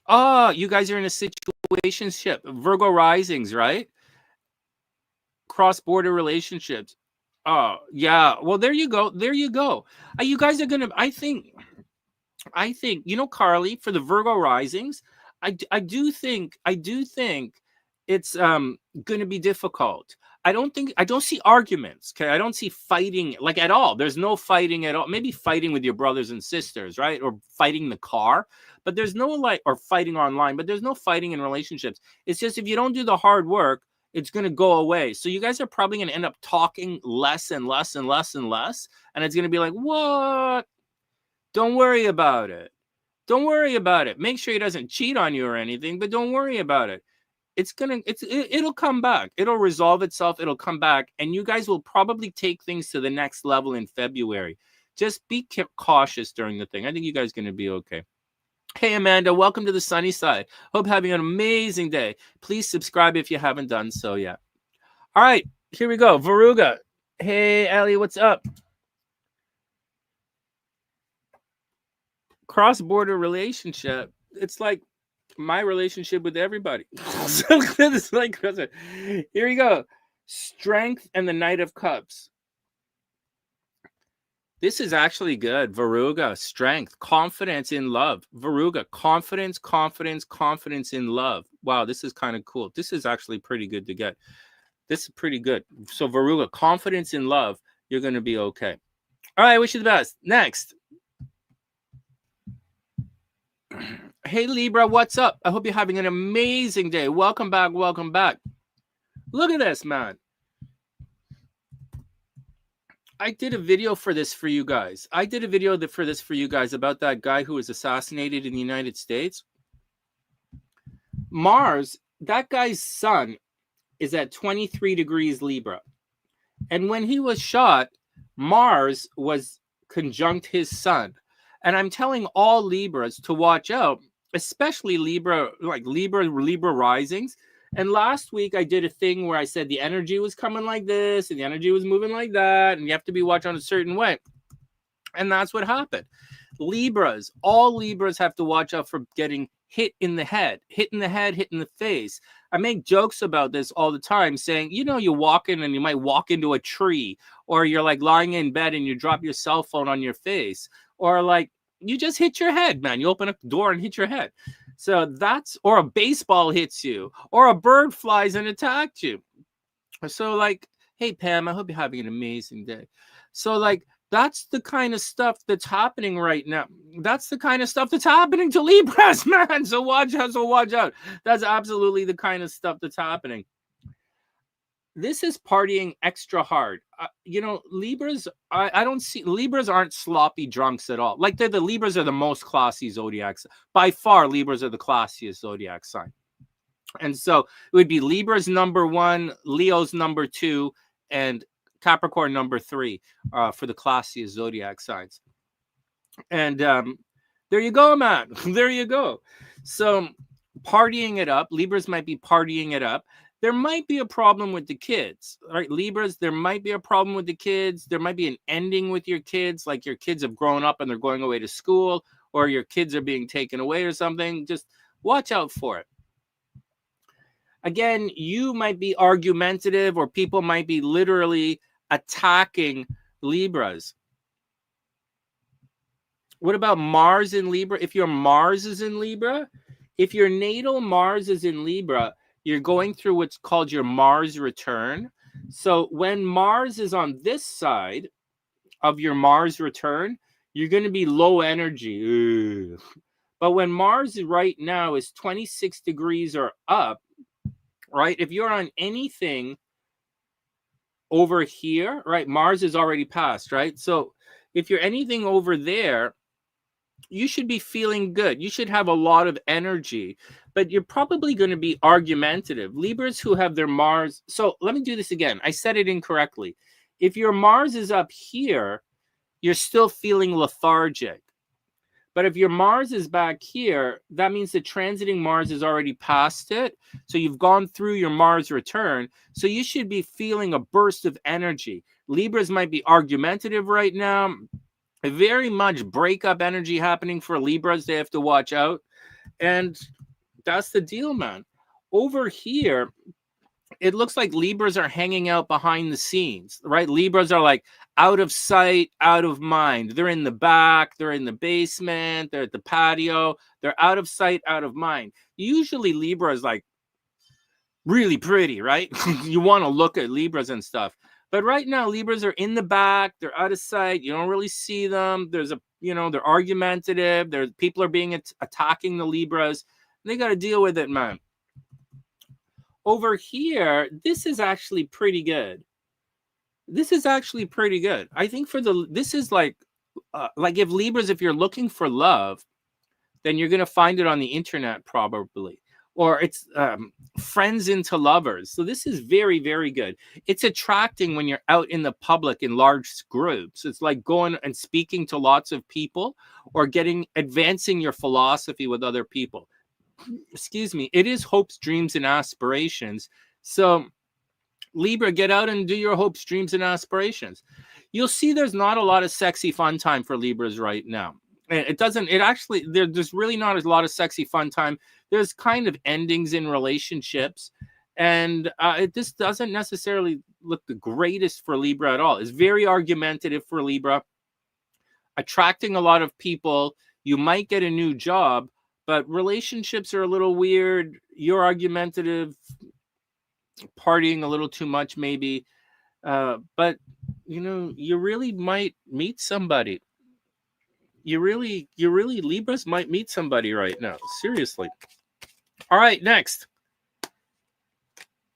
Oh, you guys are in a situationship. Virgo risings, right? Cross-border relationships. Oh, yeah. Well, there you go. There you go. You guys are going to, I think, you know, Carly, for the Virgo risings, I do think it's going to be difficult. I don't see arguments. Okay. I don't see fighting like at all. There's no fighting at all. Maybe fighting with your brothers and sisters, right? Or fighting the car, but there's no or fighting online, but there's no fighting in relationships. It's just, if you don't do the hard work, it's going to go away. So you guys are probably going to end up talking less and less and less and less. And it's going to be like, what? Don't worry about it. Don't worry about it. Make sure he doesn't cheat on you or anything, but don't worry about it. It'll come back. It'll resolve itself. It'll come back. And you guys will probably take things to the next level in February. Just be cautious during the thing. I think you guys are going to be okay. Hey, Amanda, welcome to the sunny side. Hope having an amazing day. Please subscribe if you haven't done so yet. All right, here we go. Viruga. Hey, Allie, what's up? Cross-border relationship. It's like my relationship with everybody. It's like, here we go. Strength and the Knight of Cups. This is actually good. Viruga, strength, confidence in love. Viruga, confidence, confidence, confidence in love. Wow, this is kind of cool. This is actually pretty good to get. This is pretty good. So Viruga, confidence in love. You're going to be okay. All right, I wish you the best. Next. Hey, Libra, what's up? I hope you're having an amazing day. Welcome back. Welcome back. Look at this, man. I did a video for this for you guys. I did a video for this for you guys about that guy who was assassinated in the United States. Mars, that guy's sun is at 23 degrees Libra. And when he was shot, Mars was conjunct his sun. And I'm telling all Libras to watch out, especially Libra, like Libra risings. And last week I did a thing where I said the energy was coming like this and the energy was moving like that, and you have to be watched on a certain way. And that's what happened. Libras, all Libras have to watch out for getting hit in the head, hit in the face. I make jokes about this all the time, saying, you walk in and you might walk into a tree, or you're like lying in bed and you drop your cell phone on your face, or like you just hit your head, man. You open up the door and hit your head. So or a baseball hits you, or a bird flies and attacks you. So like, hey, Pam, I hope you're having an amazing day. So like, that's the kind of stuff that's happening right now. That's the kind of stuff that's happening to Libras, man. So watch out. That's absolutely the kind of stuff that's happening. This is partying extra hard. Libras, I don't see, Libras aren't sloppy drunks at all. Like the Libras are the most classy zodiacs. By far, Libras are the classiest zodiac sign. And so it would be Libra's number 1, Leo's number 2, and Capricorn number 3 for the classiest zodiac signs. And there you go, man. There you go. So partying it up. Libras might be partying it up. There might be a problem with the kids, right? Libras, there might be a problem with the kids. There might be an ending with your kids, like your kids have grown up and they're going away to school, or your kids are being taken away or something. Just watch out for it. Again, you might be argumentative, or people might be literally attacking Libras. What about Mars in Libra? If your Mars is in Libra, if your natal Mars is in Libra, you're going through what's called your Mars return. So when Mars is on this side of your Mars return, you're going to be low energy. Ugh. But when Mars right now is 26 degrees or up, right? If you're on anything over here, right? Mars is already passed, right? So if you're anything over there, you should be feeling good. You should have a lot of energy, but you're probably going to be argumentative. Libras who have their Mars. So let me do this again. I said it incorrectly. If your Mars is up here, you're still feeling lethargic. But if your Mars is back here, that means the transiting Mars is already past it. So you've gone through your Mars return. So you should be feeling a burst of energy. Libras might be argumentative right now. Very much breakup energy happening for Libras. They have to watch out. And that's the deal, man. Over here, it looks like Libras are hanging out behind the scenes, right? Libras are like out of sight, out of mind. They're in the back, they're in the basement, they're at the patio. They're out of sight, out of mind. Usually Libra is like really pretty, right? You want to look at Libras and stuff. But right now, Libras are in the back. They're out of sight. You don't really see them. They're argumentative. People are being attacking the Libras. They got to deal with it, man. Over here, this is actually pretty good. This is actually pretty good. I think this is like if Libras, if you're looking for love, then you're going to find it on the internet probably. Or it's friends into lovers. So this is very, very good. It's attracting when you're out in the public in large groups. It's like going and speaking to lots of people, or advancing your philosophy with other people. Excuse me. It is hopes, dreams, and aspirations. So Libra, get out and do your hopes, dreams, and aspirations. You'll see there's not a lot of sexy fun time for Libras right now. There's really not a lot of sexy fun time. There's kind of endings in relationships, and this doesn't necessarily look the greatest for Libra at all. It's very argumentative for Libra, attracting a lot of people. You might get a new job, but relationships are a little weird. You're argumentative, partying a little too much maybe, but you really might meet somebody. You really Libras might meet somebody right now. Seriously. All right, next.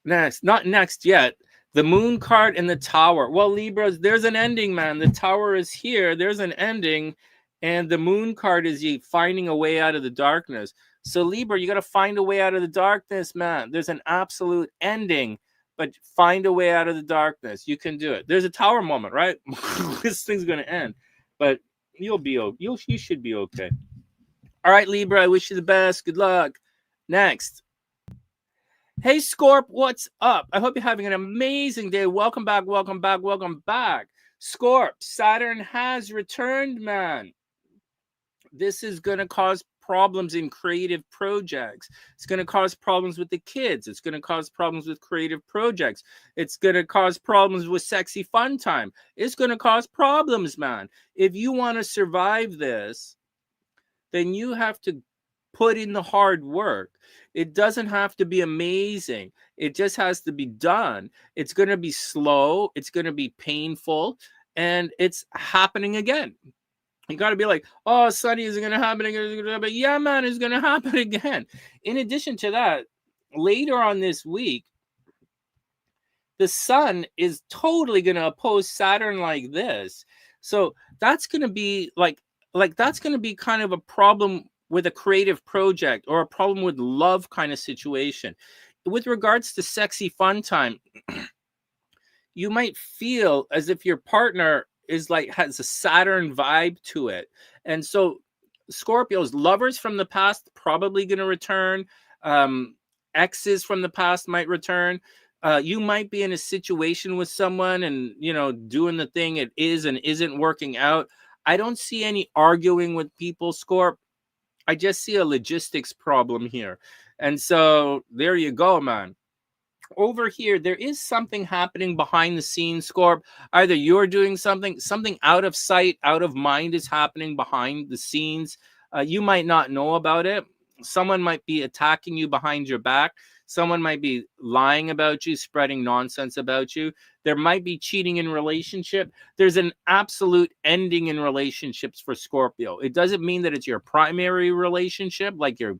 Not next yet. The Moon card and the Tower. Well, Libras, there's an ending, man. The Tower is here. There's an ending. And the Moon card is you finding a way out of the darkness. So Libra, you got to find a way out of the darkness, man. There's an absolute ending, but find a way out of the darkness. You can do it. There's a Tower moment, right? This thing's going to end. But you should be okay. All right, Libra, I wish you the best. Good luck. Next. Hey, Scorp, what's up? I hope you're having an amazing day. Welcome back, welcome back, welcome back. Scorp, Saturn has returned, man. This is going to cause problems in creative projects. It's going to cause problems with the kids. It's going to cause problems with creative projects. It's going to cause problems with sexy fun time. It's going to cause problems, man. If you want to survive this, then you have to put in the hard work. It doesn't have to be amazing. It just has to be done. It's going to be slow. It's going to be painful. And it's happening again. You got to be like, oh, Sunny, is it going to happen again? But yeah, man, it's going to happen again. In addition to that, later on this week, the sun is totally going to oppose Saturn like this. So that's going to be like that's going to be kind of a problem with a creative project or a problem with love kind of situation. With regards to sexy fun time, you might feel as if your partner is like has a Saturn vibe to it. And so Scorpios, lovers from the past probably going to return. Exes from the past might return. You might be in a situation with someone and, you know, doing the thing it is and isn't working out. I don't see any arguing with people, Scorp. I just see a logistics problem here. And so there you go, man. Over here, there is something happening behind the scenes, Scorp. Either you're doing something out of sight, out of mind is happening behind the scenes. You might not know about it. Someone might be attacking you behind your back. Someone might be lying about you, spreading nonsense about you. There might be cheating in relationship. There's an absolute ending in relationships for Scorpio. It doesn't mean that it's your primary relationship, like your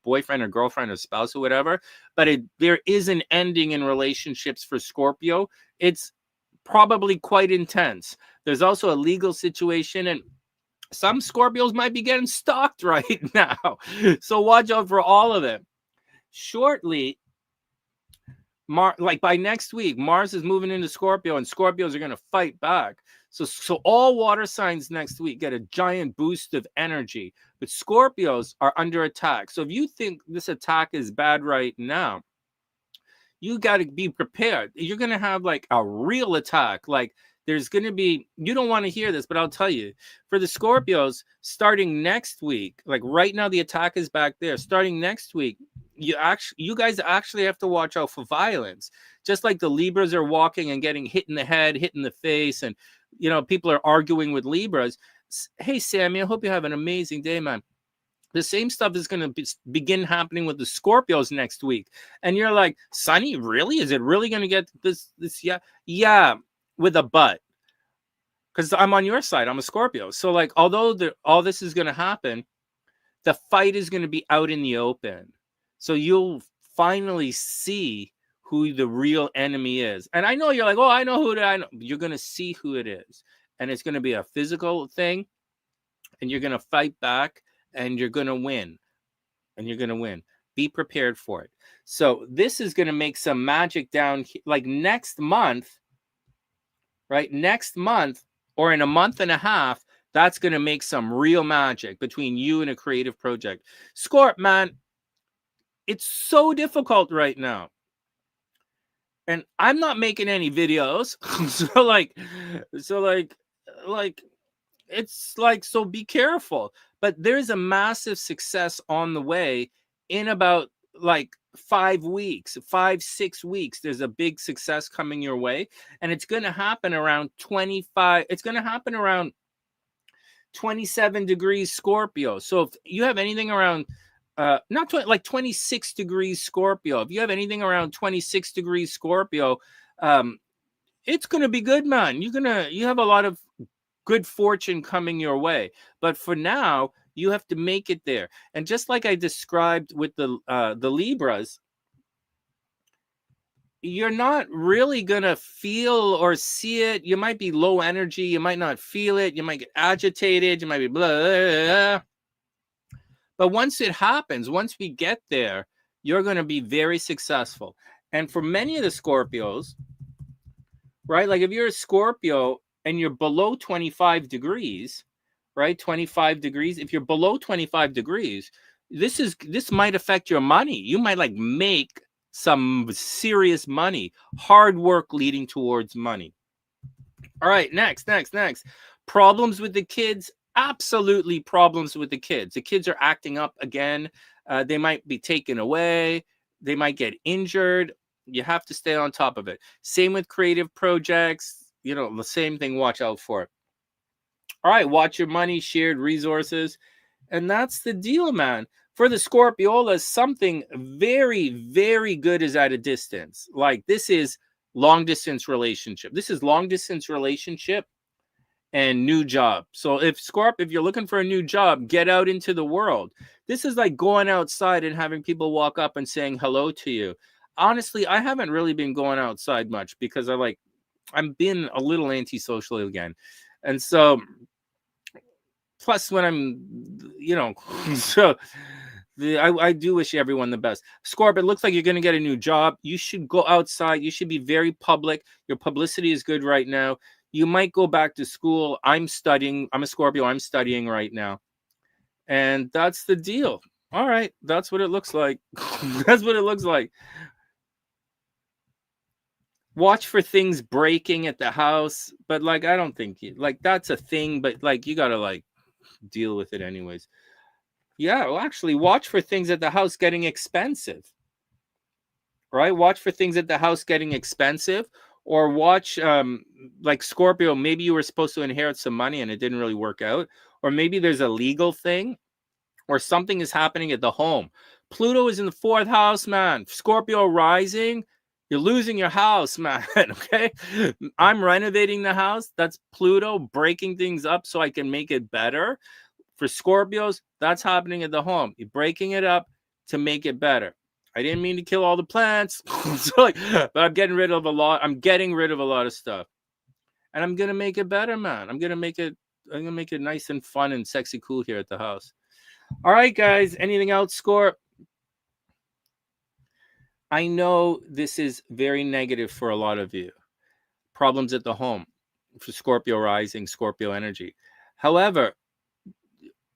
boyfriend or girlfriend or spouse or whatever, but there is an ending in relationships for Scorpio. It's probably quite intense. There's also a legal situation, and some Scorpios might be getting stalked right now. So watch out for all of it. Shortly, like by next week, Mars is moving into Scorpio, and Scorpios are going to fight back. So all water signs next week get a giant boost of energy, but Scorpios are under attack. So if you think this attack is bad right now, you got to be prepared. You're going to have like a real attack. Like there's going to be, you don't want to hear this, but I'll tell you, for the Scorpios, starting next week, like right now, the attack is back there. Starting next week, you guys actually have to watch out for violence. Just like the Libras are walking and getting hit in the head, hit in the face, and you know, people are arguing with Libras. Hey, Sammy, I hope you have an amazing day, man. The same stuff is going to begin happening with the Scorpios next week. And you're like, Sunny, really? Is it really going to get this? Yeah, with a but. Because I'm on your side. I'm a Scorpio. So, like, although all this is going to happen, the fight is going to be out in the open. So you'll finally see who the real enemy is. And I know you're like, oh, I know who I know. You're going to see who it is. And it's going to be a physical thing. And you're going to fight back. And you're going to win. And you're going to win. Be prepared for it. So this is going to make some magic down like next month, right? Next month or in a month and a half, that's going to make some real magic between you and a creative project. Scorp, man, it's so difficult right now. And I'm not making any videos. It's like, so be careful. But there's a massive success on the way in about like 5 weeks, 5-6 weeks. There's a big success coming your way. And it's going to happen around 25. It's going to happen around 27 degrees Scorpio. So if you have anything around not 20, like 26 degrees Scorpio, if you have anything around 26 degrees Scorpio, it's going to be good, man. You have a lot of good fortune coming your way. But for now, you have to make it there. And just like I described with the Libras, you're not really going to feel or see it. You might be low energy. You might not feel it. You might get agitated. You might be blah, blah, blah. But once it happens, once we get there, you're going to be very successful. And for many of the Scorpios, right? Like if you're a Scorpio and you're below 25 degrees, right? 25 degrees. If you're below 25 degrees, this might affect your money. You might like make some serious money. Hard work leading towards money. All right, next. Problems with the kids. Absolutely problems with the kids. The kids are acting up again. They might be taken away. They might get injured. You have to stay on top of it. Same with creative projects. You know, the same thing. Watch out for it. All right, watch your money, shared resources. And that's the deal, man. For the Scorpiolas, something very, very good is at a distance. Like this is long distance relationship. This is long distance relationship and new job. So if you're looking for a new job, get out into the world. This is like going outside and having people walk up and saying hello to you. Honestly, I haven't really been going outside much because I'm being a little antisocial again. And so plus when I'm, so I do wish everyone the best. Scorp, it looks like you're going to get a new job. You should go outside. You should be very public. Your publicity is good right now. You might go back to school. I'm studying. I'm a Scorpio. I'm studying right now. And that's the deal. All right. That's what it looks like. That's what it looks like. Watch for things breaking at the house. But like, I don't think that's a thing. But like, you got to like deal with it anyways. Yeah, well, actually, watch for things at the house getting expensive. Right? Watch for things at the house getting expensive. Or watch, like Scorpio, maybe you were supposed to inherit some money and it didn't really work out. Or maybe there's a legal thing. Or something is happening at the home. Pluto is in the 4th house, man. Scorpio rising. You're losing your house, man. Okay? I'm renovating the house. That's Pluto breaking things up so I can make it better. For Scorpios, that's happening at the home. You're breaking it up to make it better. I didn't mean to kill all the plants, but I'm getting rid of a lot. I'm getting rid of a lot of stuff, and I'm gonna make it better, man. I'm gonna make it nice and fun and sexy, cool here at the house. All right, guys. Anything else, Scorp? I know this is very negative for a lot of you. Problems at the home for Scorpio rising, Scorpio energy. However,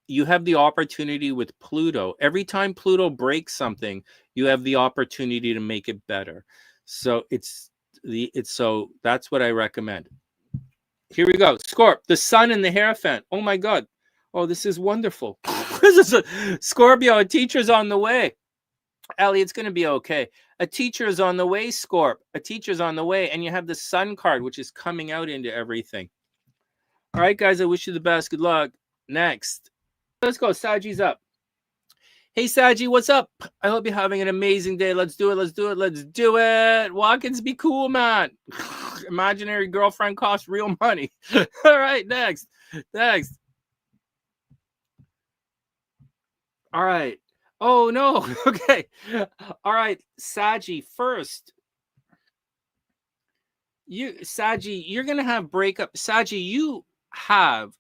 you have the opportunity with Pluto. Every time Pluto breaks something, you have the opportunity to make it better. So so that's what I recommend. Here we go. Scorp, the sun and the Hierophant. Oh my God. Oh, this is wonderful. This is Scorpio, a teacher's on the way. Ellie, it's going to be okay. A teacher is on the way, Scorp. A teacher's on the way. And you have the sun card, which is coming out into everything. All right, guys, I wish you the best. Good luck. Next. Let's go. Sagi's up. Hey, Sagi, what's up? I hope you're having an amazing day. Let's do it. Watkins, be cool, man. Imaginary girlfriend costs real money. All right, next. All right. Oh, no. Okay. All right, Sagi, first. Sagi, you're going to have breakup. Sagi, you have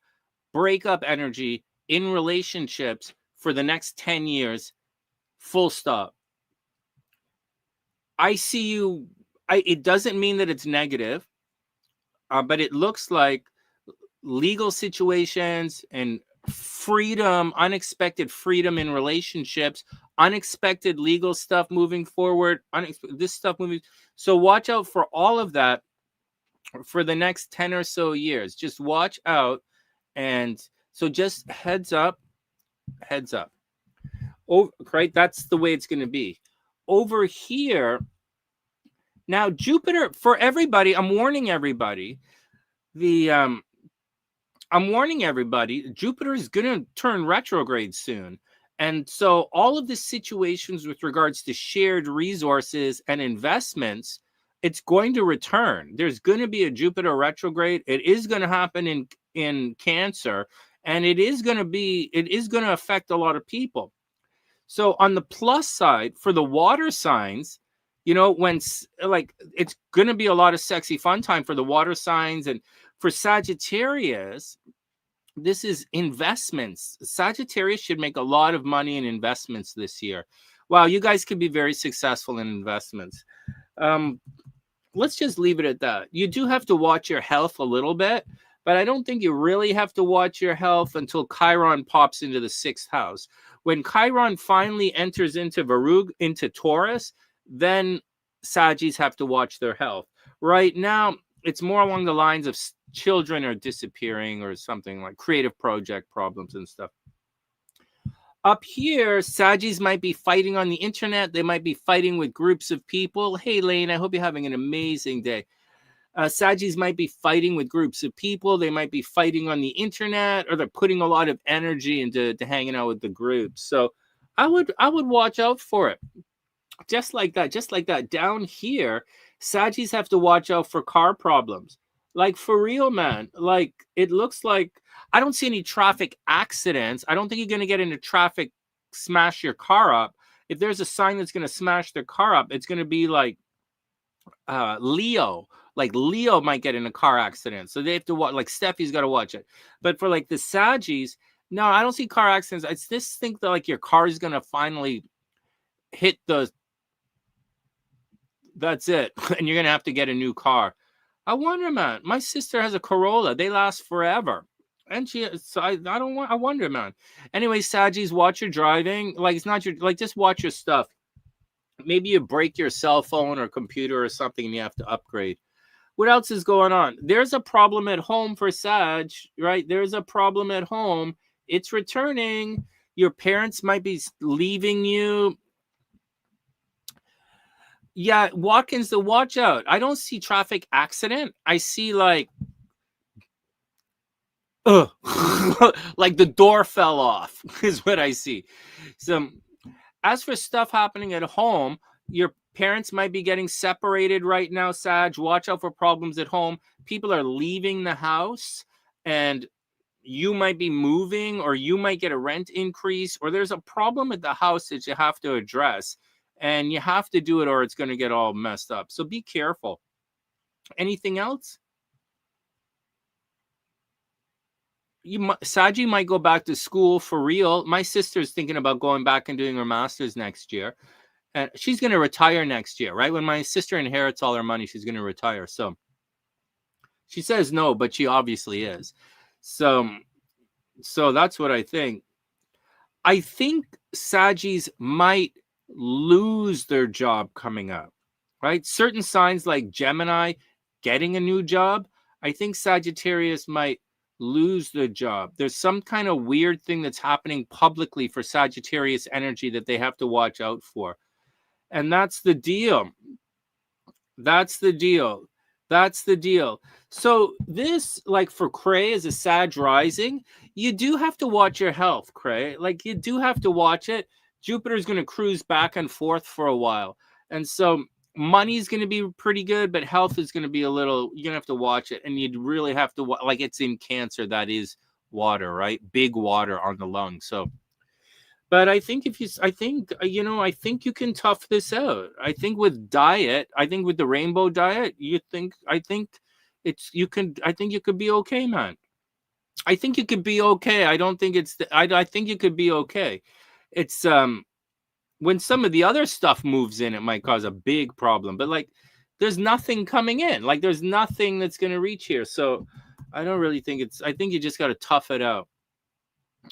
breakup energy in relationships for the next 10 years, full stop. I see you. It doesn't mean that it's negative, but it looks like legal situations and freedom, unexpected freedom in relationships, unexpected legal stuff moving forward, this stuff moving. So watch out for all of that for the next 10 or so years. Just watch out. And so just heads up. Oh, right. That's the way it's going to be. Over here. Now, Jupiter, for everybody, I'm warning everybody. Jupiter is going to turn retrograde soon. And so all of the situations with regards to shared resources and investments, it's going to return. There's going to be a Jupiter retrograde. It is going to happen in Cancer, and it is going to affect a lot of people. So on the plus side, for the water signs, when like it's going to be a lot of sexy fun time for the water signs. And for Sagittarius, this is investments. Sagittarius should make a lot of money in investments this year. Wow, you guys could be very successful in investments. Let's just leave it at that. You do have to watch your health a little bit, But I don't think you really have to watch your health until Chiron pops into the 6th house. When Chiron finally enters into Virog, into Taurus, then Saggies have to watch their health. Right now, it's more along the lines of children are disappearing or something, like creative project problems and stuff. Up here, Saggies might be fighting on the internet. They might be fighting with groups of people. Hey, Lane, I hope you're having an amazing day. Saggies might be fighting with groups of people. They might be fighting on the internet, or they're putting a lot of energy into hanging out with the groups. So I would watch out for it. Just like that. Down here, Saggies have to watch out for car problems. Like, for real, man. Like, it looks like I don't see any traffic accidents. I don't think you're going to get into traffic, smash your car up. If there's a sign that's going to smash their car up, it's going to be like Leo. Like, Leo might get in a car accident. So they have to watch, like, Steffi's got to watch it. But for like the Saggies, no, I don't see car accidents. I just think that like your car is going to finally hit the, that's it. And you're going to have to get a new car. I wonder, man. My sister has a Corolla. They last forever. And so I wonder, man. Anyway, Saggies, watch your driving. Like, it's not your, like, just watch your stuff. Maybe you break your cell phone or computer or something and you have to upgrade. What else is going on? There's a problem at home for Sag, right? There's a problem at home. It's returning. Your parents might be leaving you. Yeah, Watkins, the watch out. I don't see traffic accident. I see like, like the door fell off is what I see. So as for stuff happening at home, your parents might be getting separated right now, Sag. Watch out for problems at home. People are leaving the house and you might be moving, or you might get a rent increase, or there's a problem at the house that you have to address. And you have to do it or it's going to get all messed up. So be careful. Anything else? Saggy might go back to school for real. My sister's thinking about going back and doing her master's next year. And she's going to retire next year, right? When my sister inherits all her money, she's going to retire. So she says no, but she obviously is. So that's what I think. I think Saggies might lose their job coming up, right? Certain signs like Gemini getting a new job. I think Sagittarius might lose their job. There's some kind of weird thing that's happening publicly for Sagittarius energy that they have to watch out for. And that's the deal. That's the deal. That's the deal. So this, like for Cray as a Sag rising, you do have to watch your health, Cray. Like you do have to watch it. Jupiter's going to cruise back and forth for a while. And so money's going to be pretty good, but health is going to be a little, you're going to have to watch it. And you'd really have to, like it's in Cancer, that is water, right? Big water on the lungs. So, but I think I think you can tough this out. I think with diet, I think with the rainbow diet, I think you could be okay, man. I think you could be okay. I don't think I think you could be okay. It's when some of the other stuff moves in, it might cause a big problem. But like, there's nothing coming in. Like, there's nothing that's going to reach here. So I don't really think I think you just got to tough it out.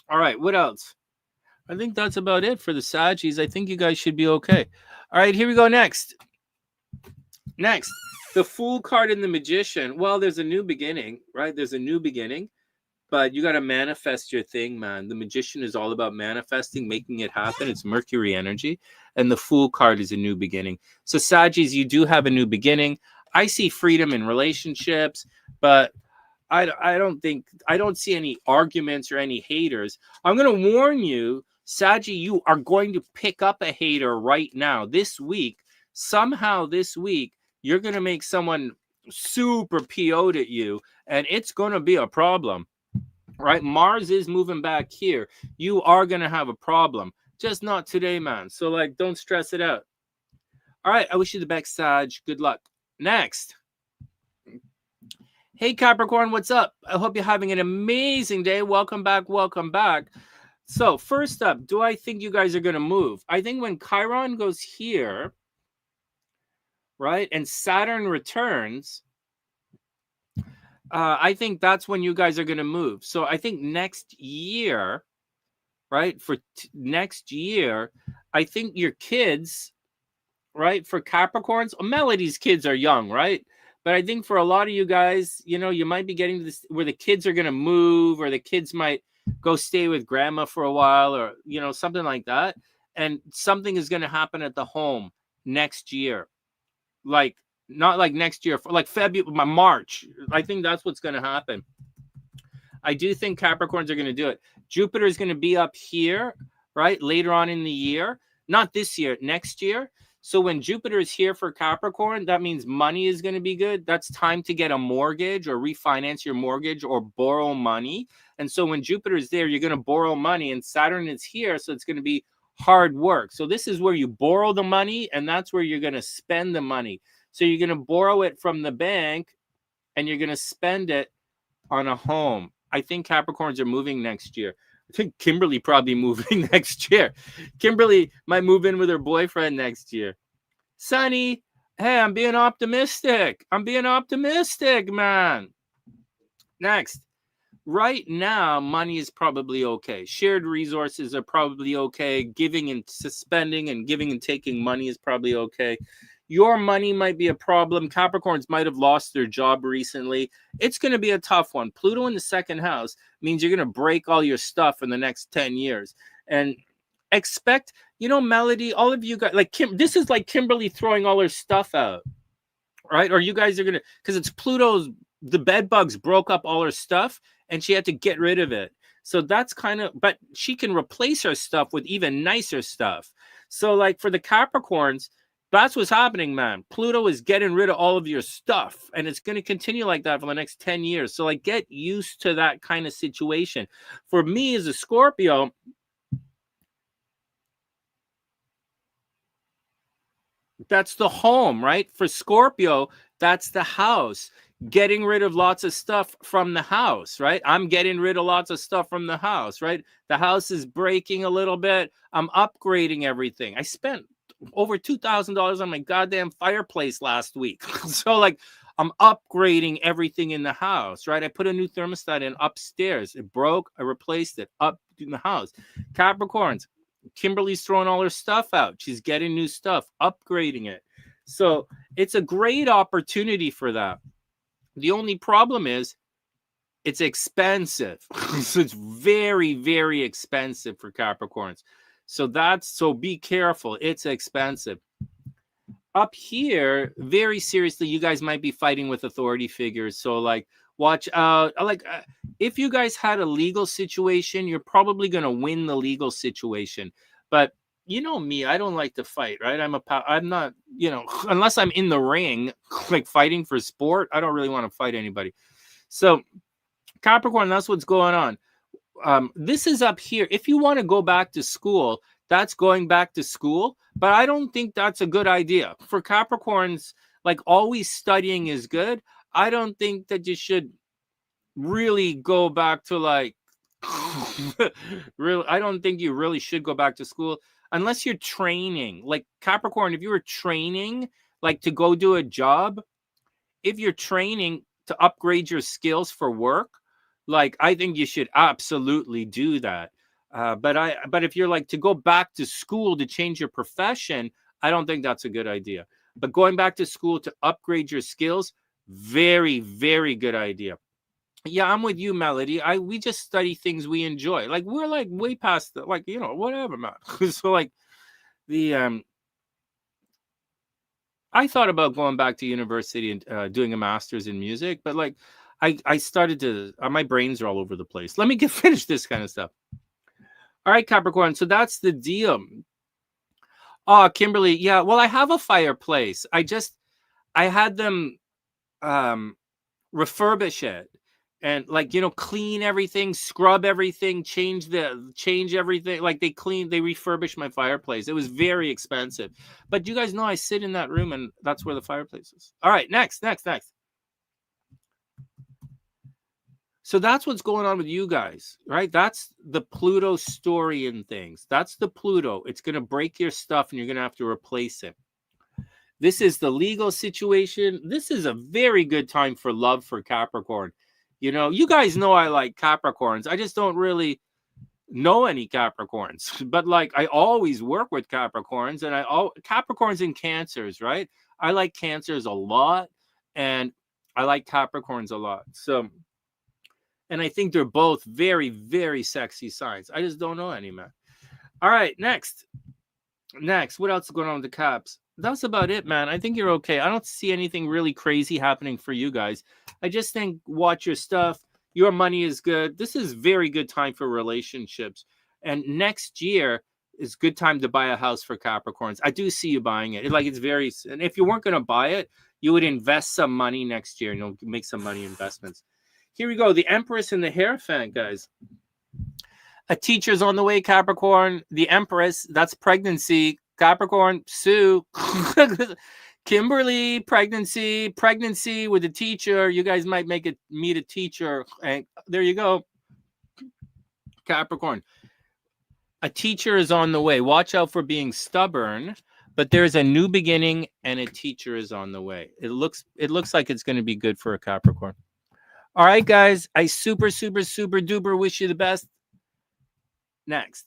All right. What else? I think that's about it for the Saggies. I think you guys should be okay. All right. Here we go. Next, the Fool card and the Magician. Well, there's a new beginning, right? There's a new beginning. But you got to manifest your thing, man. The Magician is all about manifesting, making it happen. It's Mercury energy. And the Fool card is a new beginning. So Saggies, you do have a new beginning. I see freedom in relationships, but I don't see any arguments or any haters. I'm going to warn you, Saggy, you are going to pick up a hater right now. This week, somehow this week, you're going to make someone super PO'd at you, and it's going to be a problem. Right? Mars is moving back here. You are going to have a problem. Just not today, man. So, like, don't stress it out. All right. I wish you the best, Sag. Good luck. Next. Hey, Capricorn, what's up? I hope you're having an amazing day. Welcome back. Welcome back. So, first up, do I think you guys are going to move? I think when Chiron goes here, right, and Saturn returns, I think that's when you guys are going to move. So I think next year, right? For next year, I think your kids, right? For Capricorns, Melody's kids are young, right? But I think for a lot of you guys, you know, you might be getting to this where the kids are going to move, or the kids might go stay with grandma for a while, or, you know, something like that. And something is going to happen at the home next year. Like, not like next year, like February, March. I think that's what's going to happen. I do think Capricorns are going to do it. Jupiter is going to be up here, right? Later on in the year. Not this year, next year. So when Jupiter is here for Capricorn, that means money is going to be good. That's time to get a mortgage or refinance your mortgage or borrow money. And so when Jupiter is there, you're going to borrow money, and Saturn is here. So it's going to be hard work. So this is where you borrow the money, and that's where you're going to spend the money. So you're going to borrow it from the bank, and you're going to spend it on a home. I think Capricorns are moving next year. I think Kimberly probably moving next year. Kimberly might move in with her boyfriend next year. Sunny, hey, I'm being optimistic. I'm being optimistic, man. Next. Right now, money is probably okay. Shared resources are probably okay. Giving and spending and giving and taking money is probably okay. Your money might be a problem. Capricorns might have lost their job recently. It's going to be a tough one. Pluto in the second house means you're going to break all your stuff in the next 10 years. And expect, you know, Melody, all of you guys, like this is like Kimberly throwing all her stuff out, right? Or you guys are going to, because it's Pluto's, the bed bugs broke up all her stuff and she had to get rid of it. So that's kind of, but she can replace her stuff with even nicer stuff. So like for the Capricorns, that's what's happening, man. Pluto is getting rid of all of your stuff, and it's going to continue like that for the next 10 years. So like get used to that kind of situation. For me as a Scorpio, that's the home, right? For Scorpio, that's the house. Getting rid of lots of stuff from the house, right? I'm getting rid of lots of stuff from the house, right? The house is breaking a little bit. I'm upgrading everything. I spent over $2,000 on my goddamn fireplace last week. So like I'm upgrading everything in the house, right? I put a new thermostat in upstairs. It broke. I replaced it up in the house. Capricorns, Kimberly's throwing all her stuff out. She's getting new stuff, upgrading it. So it's a great opportunity for that. The only problem is it's expensive. So it's very, very expensive for Capricorns. So be careful. It's expensive. Up here, very seriously, you guys might be fighting with authority figures. So like, watch out. If you guys had a legal situation, you're probably going to win the legal situation. But you know me, I don't like to fight, right? I'm not, you know, unless I'm in the ring, like fighting for sport, I don't really want to fight anybody. So Capricorn, that's what's going on. This is up here. If you want to go back to school, that's going back to school. But I don't think that's a good idea. For Capricorns, like always studying is good. I don't think that you should really go back to like, really, I don't think you really should go back to school unless you're training. Like Capricorn, if you were training, like to go do a job, if you're training to upgrade your skills for work, like I think you should absolutely do that. But if you're like to go back to school to change your profession, I don't think that's a good idea. But going back to school to upgrade your skills, very, very good idea. Yeah, I'm with you, Melody. We just study things we enjoy. Like we're like way past the, like, you know, whatever, man. So like the I thought about going back to university and doing a master's in music, but like I started to my brains are all over the place. Let me finish this kind of stuff. All right, Capricorn. So that's the deal. Oh, Kimberly. Yeah. Well, I have a fireplace. I had them refurbish it and like, you know, clean everything, scrub everything, change everything. Like they refurbished my fireplace. It was very expensive. But you guys know I sit in that room and that's where the fireplace is. All right, next. So that's what's going on with you guys, right? That's the Pluto story and things. That's the Pluto. It's going to break your stuff and you're going to have to replace it. This is the legal situation. This is a very good time for love for Capricorn. You know, you guys know I like Capricorns. I just don't really know any Capricorns, but like I always work with Capricorns, and Capricorns and Cancers, right? I like Cancers a lot, and I like Capricorns a lot. So, and I think they're both very, very sexy signs. I just don't know any, man. All right, next. What else is going on with the Caps? That's about it, man. I think you're okay. I don't see anything really crazy happening for you guys. I just think watch your stuff. Your money is good. This is very good time for relationships. And next year is good time to buy a house for Capricorns. I do see you buying it. And if you weren't going to buy it, you would invest some money next year and you'll make some money investments. Here we go. The Empress and the Hierophant, guys. A teacher's on the way, Capricorn. The Empress, that's pregnancy. Capricorn, Sue. Kimberly, pregnancy with a teacher. You guys might meet a teacher. And there you go. Capricorn. A teacher is on the way. Watch out for being stubborn, but there's a new beginning and a teacher is on the way. It looks like it's going to be good for a Capricorn. All right, guys. I super, super, super duper wish you the best. Next.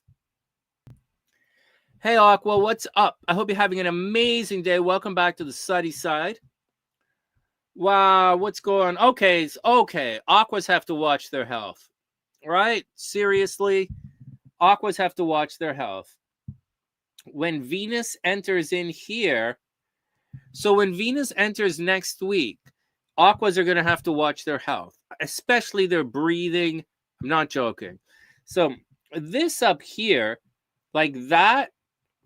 Hey, Aqua, what's up? I hope you're having an amazing day. Welcome back to the TheSunnySide. Wow, what's going on? Okay. Aquas have to watch their health, right? Seriously, Aquas have to watch their health. When Venus enters in here, so when Venus enters next week, Aquas are going to have to watch their health, especially their breathing. I'm not joking. So this up here, like that,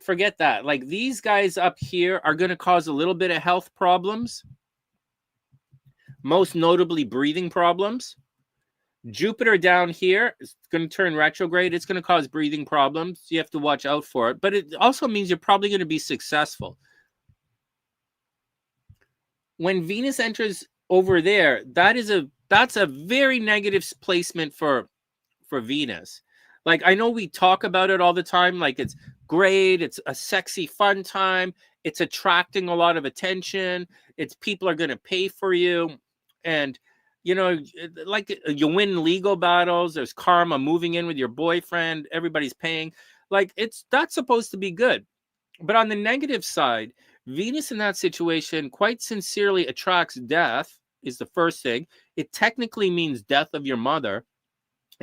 forget that. Like these guys up here are going to cause a little bit of health problems, most notably breathing problems. Jupiter down here is going to turn retrograde. It's going to cause breathing problems. You have to watch out for it. But it also means you're probably going to be successful. When Venus enters over there, that's a very negative placement for Venus. Like, I know we talk about it all the time. Like, it's great. It's a sexy, fun time. It's attracting a lot of attention. It's people are going to pay for you. And, you know, like you win legal battles. There's karma moving in with your boyfriend. Everybody's paying. Like, that's supposed to be good. But on the negative side, Venus in that situation quite sincerely attracts death is the first thing. It technically means death of your mother.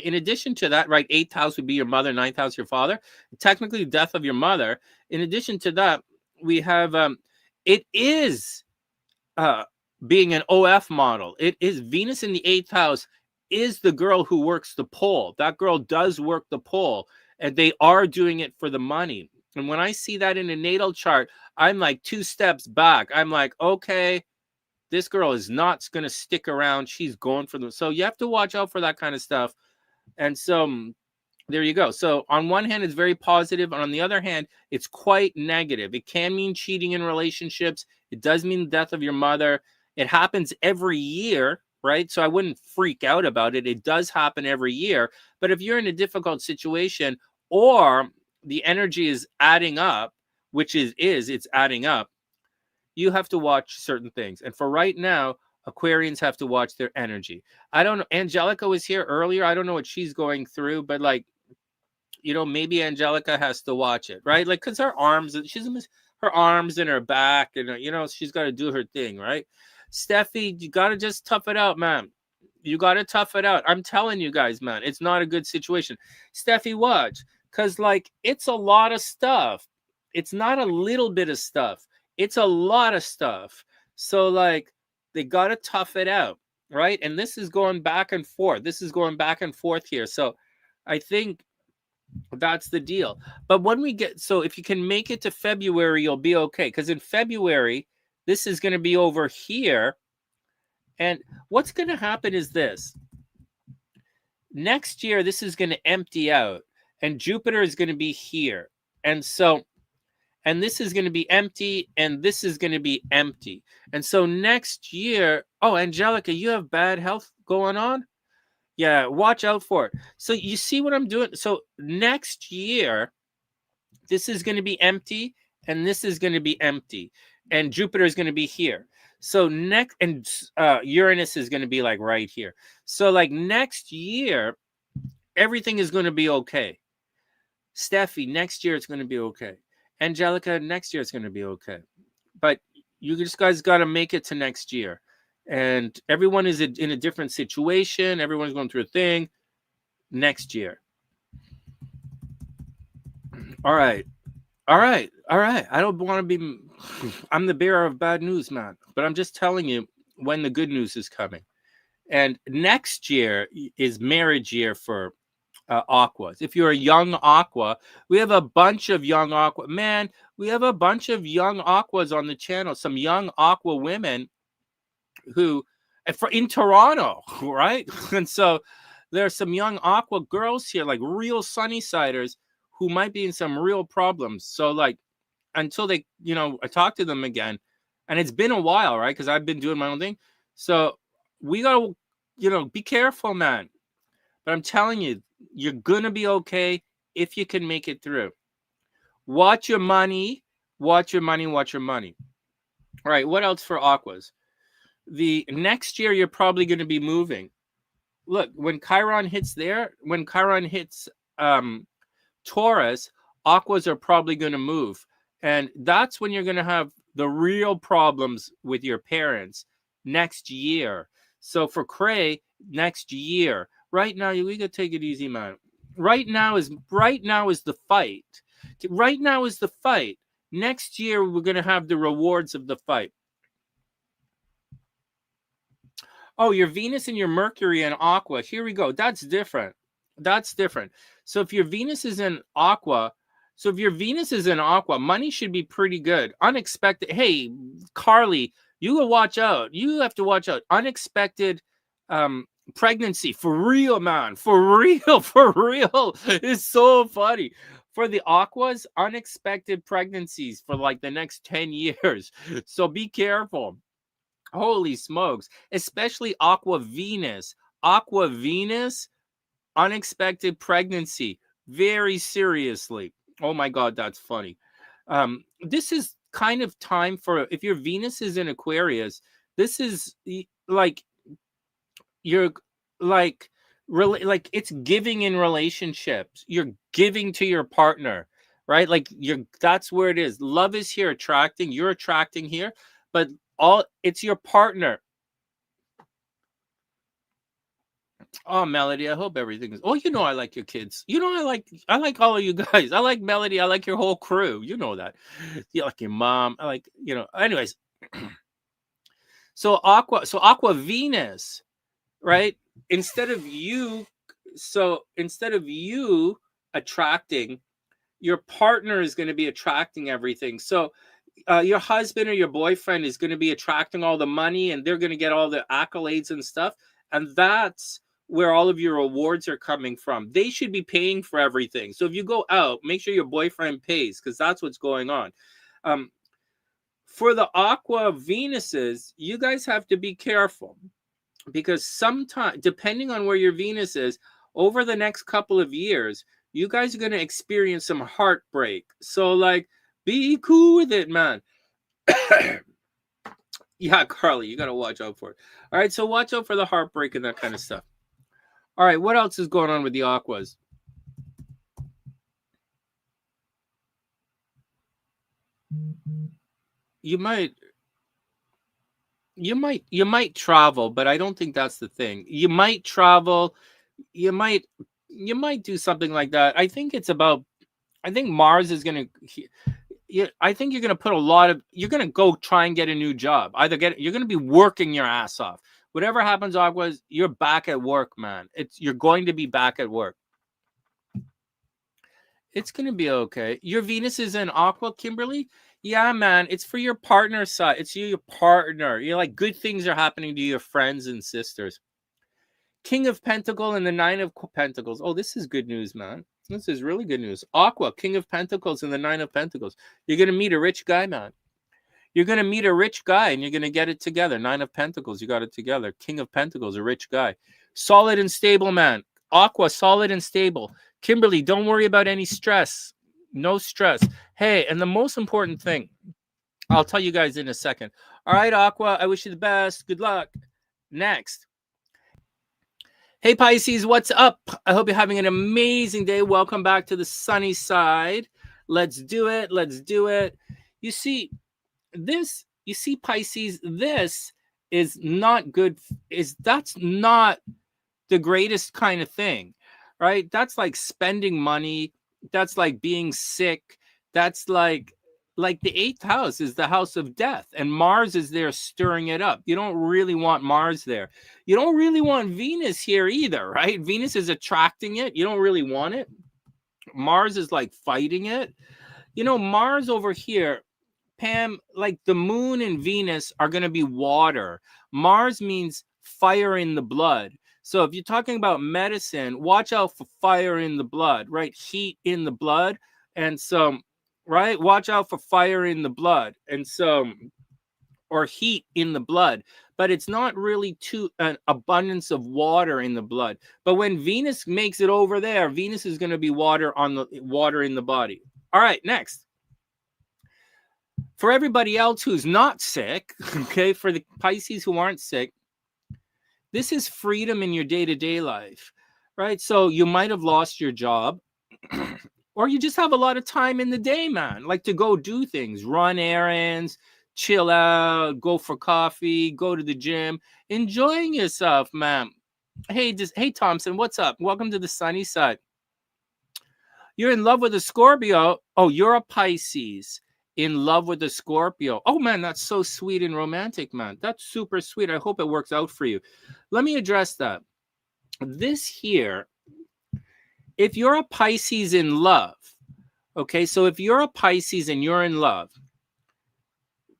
In addition to that, right, 8th house would be your mother, 9th house your father. Technically, death of your mother. In addition to that, we have it is being an OF model. It is Venus in the 8th house is the girl who works the pole. That girl does work the pole, and they are doing it for the money. And when I see that in a natal chart, I'm like 2 steps back. I'm like, okay, this girl is not going to stick around. She's going for them. So you have to watch out for that kind of stuff. And so there you go. So on one hand, it's very positive. And on the other hand, it's quite negative. It can mean cheating in relationships. It does mean the death of your mother. It happens every year, right? So I wouldn't freak out about it. It does happen every year. But if you're in a difficult situation or the energy is adding up, which it's adding up, you have to watch certain things. And for right now, Aquarians have to watch their energy. I don't know. Angelica was here earlier. I don't know what she's going through, but like, you know, maybe Angelica has to watch it, right? Like, because her arms and her back, and, you know, she's got to do her thing, right? Steffi, you got to just tough it out, man. You got to tough it out. I'm telling you guys, man, it's not a good situation. Steffi, watch. Because, like, it's a lot of stuff. It's not a little bit of stuff. It's a lot of stuff. So, like, they got to tough it out, right? And this is going back and forth. This is going back and forth here. So I think that's the deal. But when we get, so if you can make it to February, you'll be okay. Because in February, this is going to be over here. And what's going to happen is this. Next year, this is going to empty out. And Jupiter is going to be here. And so, and this is going to be empty. And this is going to be empty. And so next year, oh, Angelica, you have bad health going on? Yeah, watch out for it. So you see what I'm doing? So next year, this is going to be empty. And this is going to be empty. and Jupiter is going to be here. So next, and Uranus is going to be like right here. So like next year, everything is going to be okay. Steffi, next year it's going to be okay. Angelica, next year it's going to be okay. But you just guys got to make it to next year. And everyone is in a different situation. Everyone's going through a thing. Next year. All right. All right. All right. I don't want to be, I'm the bearer of bad news, man. But I'm just telling you when the good news is coming. And next year is marriage year for aquas. If you're a young aqua, we have a bunch of young aqua. Man, we have a bunch of young aquas on the channel. Some young aqua women who, in Toronto, right? And so there's some young aqua girls here, like real sunny-siders, who might be in some real problems. So like until they, I talk to them again, and it's been a while, right? Because I've been doing my own thing. So we gotta, be careful, man. But I'm telling you, you're gonna be okay if you can make it through. Watch your money. Watch your money. Watch your money. All right. What else for aquas? The next year, you're probably going to be moving. Look, when Chiron hits Taurus, aquas are probably going to move. And that's when you're going to have the real problems with your parents next year. So for Cray, next year. Right now, we got to take it easy, man. Right now is the fight. Right now is the fight. Next year, we're going to have the rewards of the fight. Oh, your Venus and your Mercury and Aqua. Here we go. That's different. That's different. So if your Venus is in Aqua, money should be pretty good. Unexpected. Hey, Carly, you will watch out. You have to watch out. Unexpected pregnancy. For real, man. For real. It's so funny. For the Aquas, unexpected pregnancies for like the next 10 years. So be careful. Holy smokes. Especially Aqua Venus. Aqua Venus, unexpected pregnancy. Very seriously. Oh my God, that's funny. This is kind of time for, if your Venus is in Aquarius, this is like, you're like it's giving in relationships. You're giving to your partner, right? Like that's where it is. Love is here attracting. You're attracting here, but it's your partner. Oh, Melody, I hope everything is. Oh, I like your kids. I like all of you guys. I like Melody. I like your whole crew. You know that. You like your mom. I like, anyways. So Aqua Venus, right? Instead of you attracting, your partner is going to be attracting everything. So your husband or your boyfriend is going to be attracting all the money, and they're going to get all the accolades and stuff. And that's where all of your awards are coming from. They should be paying for everything. So if you go out, make sure your boyfriend pays, because that's what's going on. For the Aqua Venuses, you guys have to be careful, because sometimes, depending on where your Venus is, over the next couple of years, you guys are going to experience some heartbreak. So like, be cool with it, man. Yeah, Carly, you got to watch out for it. All right, so watch out for the heartbreak and that kind of stuff. All right, what else is going on with the Aquas? You might travel, but I don't think that's the thing. You might travel. You might do something like that. I think Mars is going to, I think you're going to put you're going to go try and get a new job. You're going to be working your ass off. Whatever happens, Aquas, you're back at work, man. You're going to be back at work. It's going to be okay. Your Venus is in Aqua, Kimberly. Yeah, man. It's for your partner's side. It's your partner. You're like, good things are happening to your friends and sisters. King of Pentacles and the Nine of Pentacles. Oh, this is good news, man. This is really good news. Aqua, King of Pentacles and the Nine of Pentacles. You're going to meet a rich guy, man. You're going to meet a rich guy and you're going to get it together. Nine of Pentacles, you got it together. King of Pentacles, a rich guy. Solid and stable, man. Aqua, solid and stable. Kimberly, don't worry about any stress. No stress. Hey, and the most important thing, I'll tell you guys in a second. All right, Aqua, I wish you the best. Good luck. Next. Hey, Pisces, what's up? I hope you're having an amazing day. Welcome back to the sunny side. Let's do it. Let's do it. You see, Pisces, this is not good. That's not the greatest kind of thing, right? That's like spending money. That's like being sick. That's like the eighth house is the house of death, and Mars is there stirring it up. You don't really want Mars there. You don't really want Venus here either, right? Venus is attracting it. You don't really want it. Mars is like fighting it. You know, Mars over here, Pam, like the moon and Venus are going to be water. Mars means fire in the blood. So if you're talking about medicine, watch out for fire in the blood, right? Heat in the blood. And so, right? Watch out for fire in the blood. And so, or heat in the blood. But it's not really an abundance of water in the blood. But when Venus makes it over there, Venus is going to be water in the body. All right, next. For everybody else who's not sick, okay, for the Pisces who aren't sick, this is freedom in your day-to-day life, right? So you might have lost your job, or you just have a lot of time in the day, man, like to go do things, run errands, chill out, go for coffee, go to the gym, enjoying yourself, man. Hey, Thompson, what's up? Welcome to the sunny side. You're in love with a Scorpio. Oh, you're a Pisces. In love with a Scorpio. Oh, man, that's so sweet and romantic, man. That's super sweet. I hope it works out for you. Let me address that. This here, if you're a Pisces in love, okay, so if you're a Pisces and you're in love,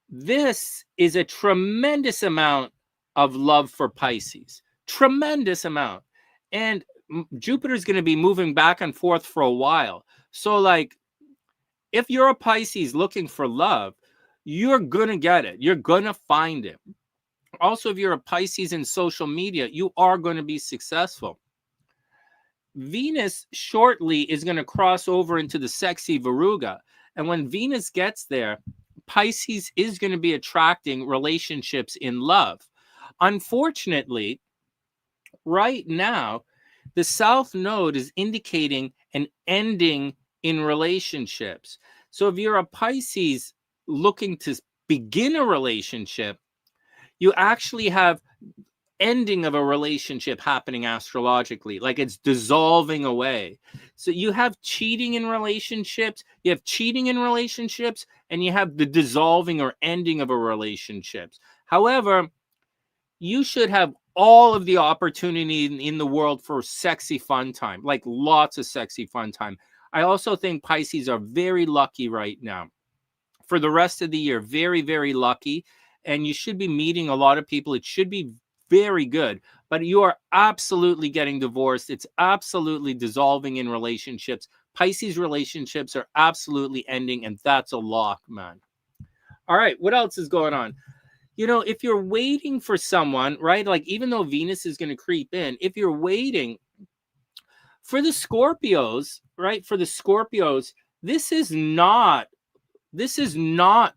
this is a tremendous amount of love for Pisces. Tremendous amount. And Jupiter's going to be moving back and forth for a while. So, like, if you're a Pisces looking for love, you're going to get it. You're going to find it. Also, if you're a Pisces in social media, you are going to be successful. Venus shortly is going to cross over into the sexy Virgo. And when Venus gets there, Pisces is going to be attracting relationships in love. Unfortunately, right now, the South Node is indicating an ending in relationships. So if you're a Pisces looking to begin a relationship, you actually have ending of a relationship happening astrologically, like it's dissolving away. So you have cheating in relationships, and you have the dissolving or ending of a relationships. However, you should have all of the opportunity in the world for sexy fun time, like lots of sexy fun time. I also think Pisces are very lucky right now. For the rest of the year, very, very lucky. And you should be meeting a lot of people. It should be very good. But you are absolutely getting divorced. It's absolutely dissolving in relationships. Pisces relationships are absolutely ending. And that's a lock, man. All right. What else is going on? You know, if you're waiting for someone, right? Like, even though Venus is going to creep in, if you're waiting for the Scorpios, right? For the Scorpios, this is not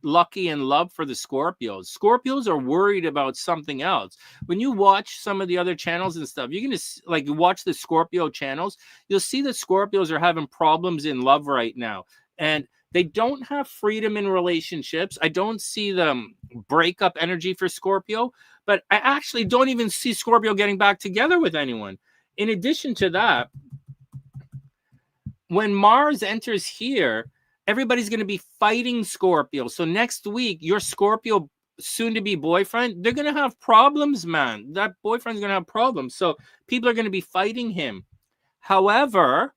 lucky in love for the Scorpios. Scorpios are worried about something else. When you watch some of the other channels and stuff, you're going to, like, you watch the Scorpio channels, you'll see that Scorpios are having problems in love right now. And they don't have freedom in relationships. I don't see the breakup energy for Scorpio, but I actually don't even see Scorpio getting back together with anyone. In addition to that, when Mars enters here, everybody's going to be fighting Scorpio. So next week, your Scorpio soon-to-be boyfriend, they're going to have problems, man. That boyfriend's going to have problems. So people are going to be fighting him. However,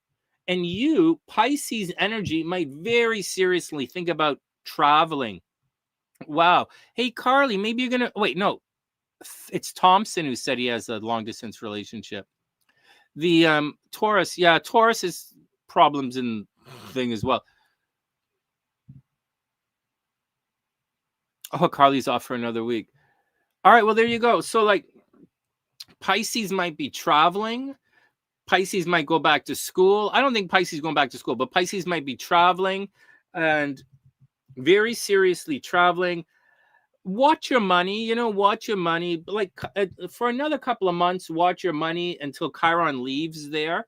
and you, Pisces energy, might very seriously think about traveling. Wow. Hey, Carly, maybe you're going to... Wait, no. It's Thompson who said he has a long-distance relationship. The Taurus, yeah, Taurus is problems in thing as well. Oh, Carly's off for another week. All right, well, there you go. So, like, Pisces might be traveling. Pisces might go back to school. I don't think Pisces is going back to school, but Pisces might be traveling. And very seriously traveling. Watch your money, watch your money. Like for another couple of months, watch your money until Chiron leaves there.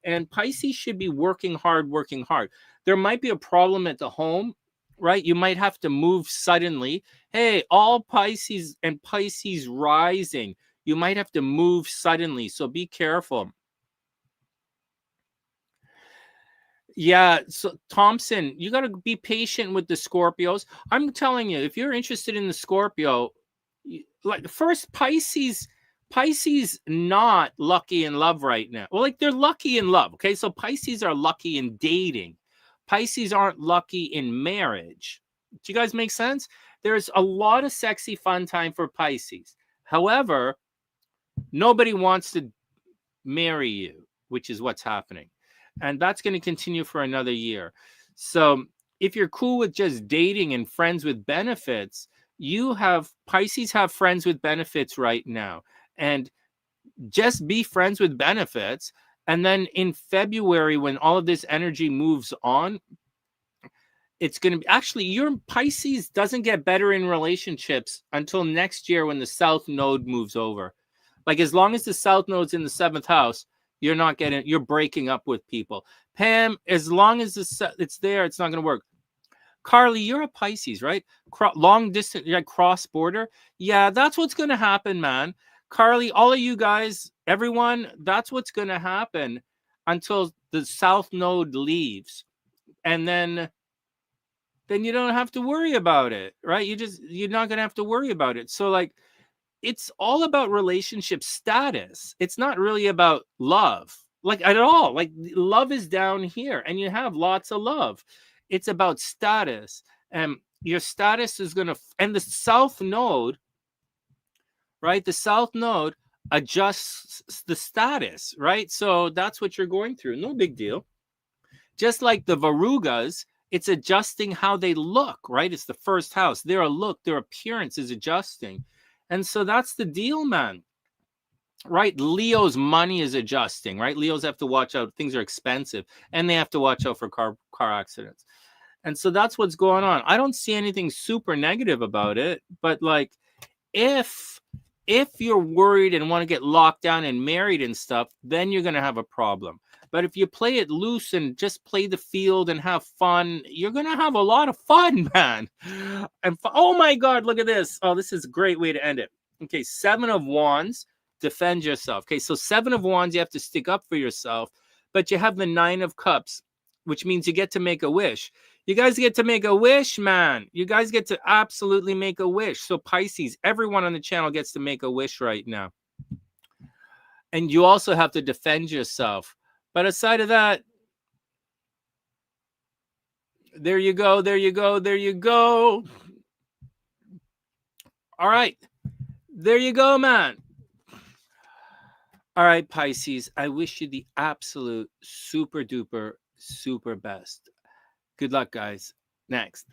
And Pisces should be working hard, working hard. There might be a problem at the home, right? You might have to move suddenly. Hey, all Pisces and Pisces rising, you might have to move suddenly. So be careful. Yeah, so Thompson, you got to be patient with the Scorpios. I'm telling you, if you're interested in the Scorpio, like first Pisces not lucky in love right now. Well, like they're lucky in love, okay? So Pisces are lucky in dating. Pisces aren't lucky in marriage. Do you guys make sense? There's a lot of sexy fun time for Pisces. However, nobody wants to marry you, which is what's happening. And that's going to continue for another year. So if you're cool with just dating and friends with benefits, Pisces have friends with benefits right now. And just be friends with benefits. And then in February, when all of this energy moves on, it's going to be actually your Pisces doesn't get better in relationships until next year when the South Node moves over. Like as long as the South Node's in the 7th house, you're breaking up with people. Pam, as long as it's there, it's not going to work. Carly, you're a Pisces, right? Long distance, like cross border. Yeah, that's what's going to happen, man. Carly, all of you guys, everyone, that's what's going to happen until the South Node leaves. And then you don't have to worry about it, right? You're not going to have to worry about it. So like, it's all about relationship status. It's not really about love, like at all. Like love is down here and you have lots of love. It's about status. And your status is going to, and the South Node, right? The South Node adjusts the status, right? So that's what you're going through. No big deal. Just like the Varugas, it's adjusting how they look, right? It's the first house. Their look, their appearance is adjusting. And so that's the deal, man. Right? Leo's money is adjusting, right? Leos have to watch out. Things are expensive and they have to watch out for car accidents. And so that's what's going on. I don't see anything super negative about it, but like if you're worried and want to get locked down and married and stuff, then you're going to have a problem. But if you play it loose and just play the field and have fun, you're going to have a lot of fun, man. And oh my God, look at this. Oh, this is a great way to end it. Okay, 7 of Wands, defend yourself. Okay, so 7 of Wands, you have to stick up for yourself. But you have the 9 of Cups, which means you get to make a wish. You guys get to make a wish, man. You guys get to absolutely make a wish. So Pisces, everyone on the channel gets to make a wish right now. And you also have to defend yourself. But aside of that, there you go, there you go, there you go. All right. There you go, man. All right, Pisces, I wish you the absolute super duper, super best. Good luck, guys. Next.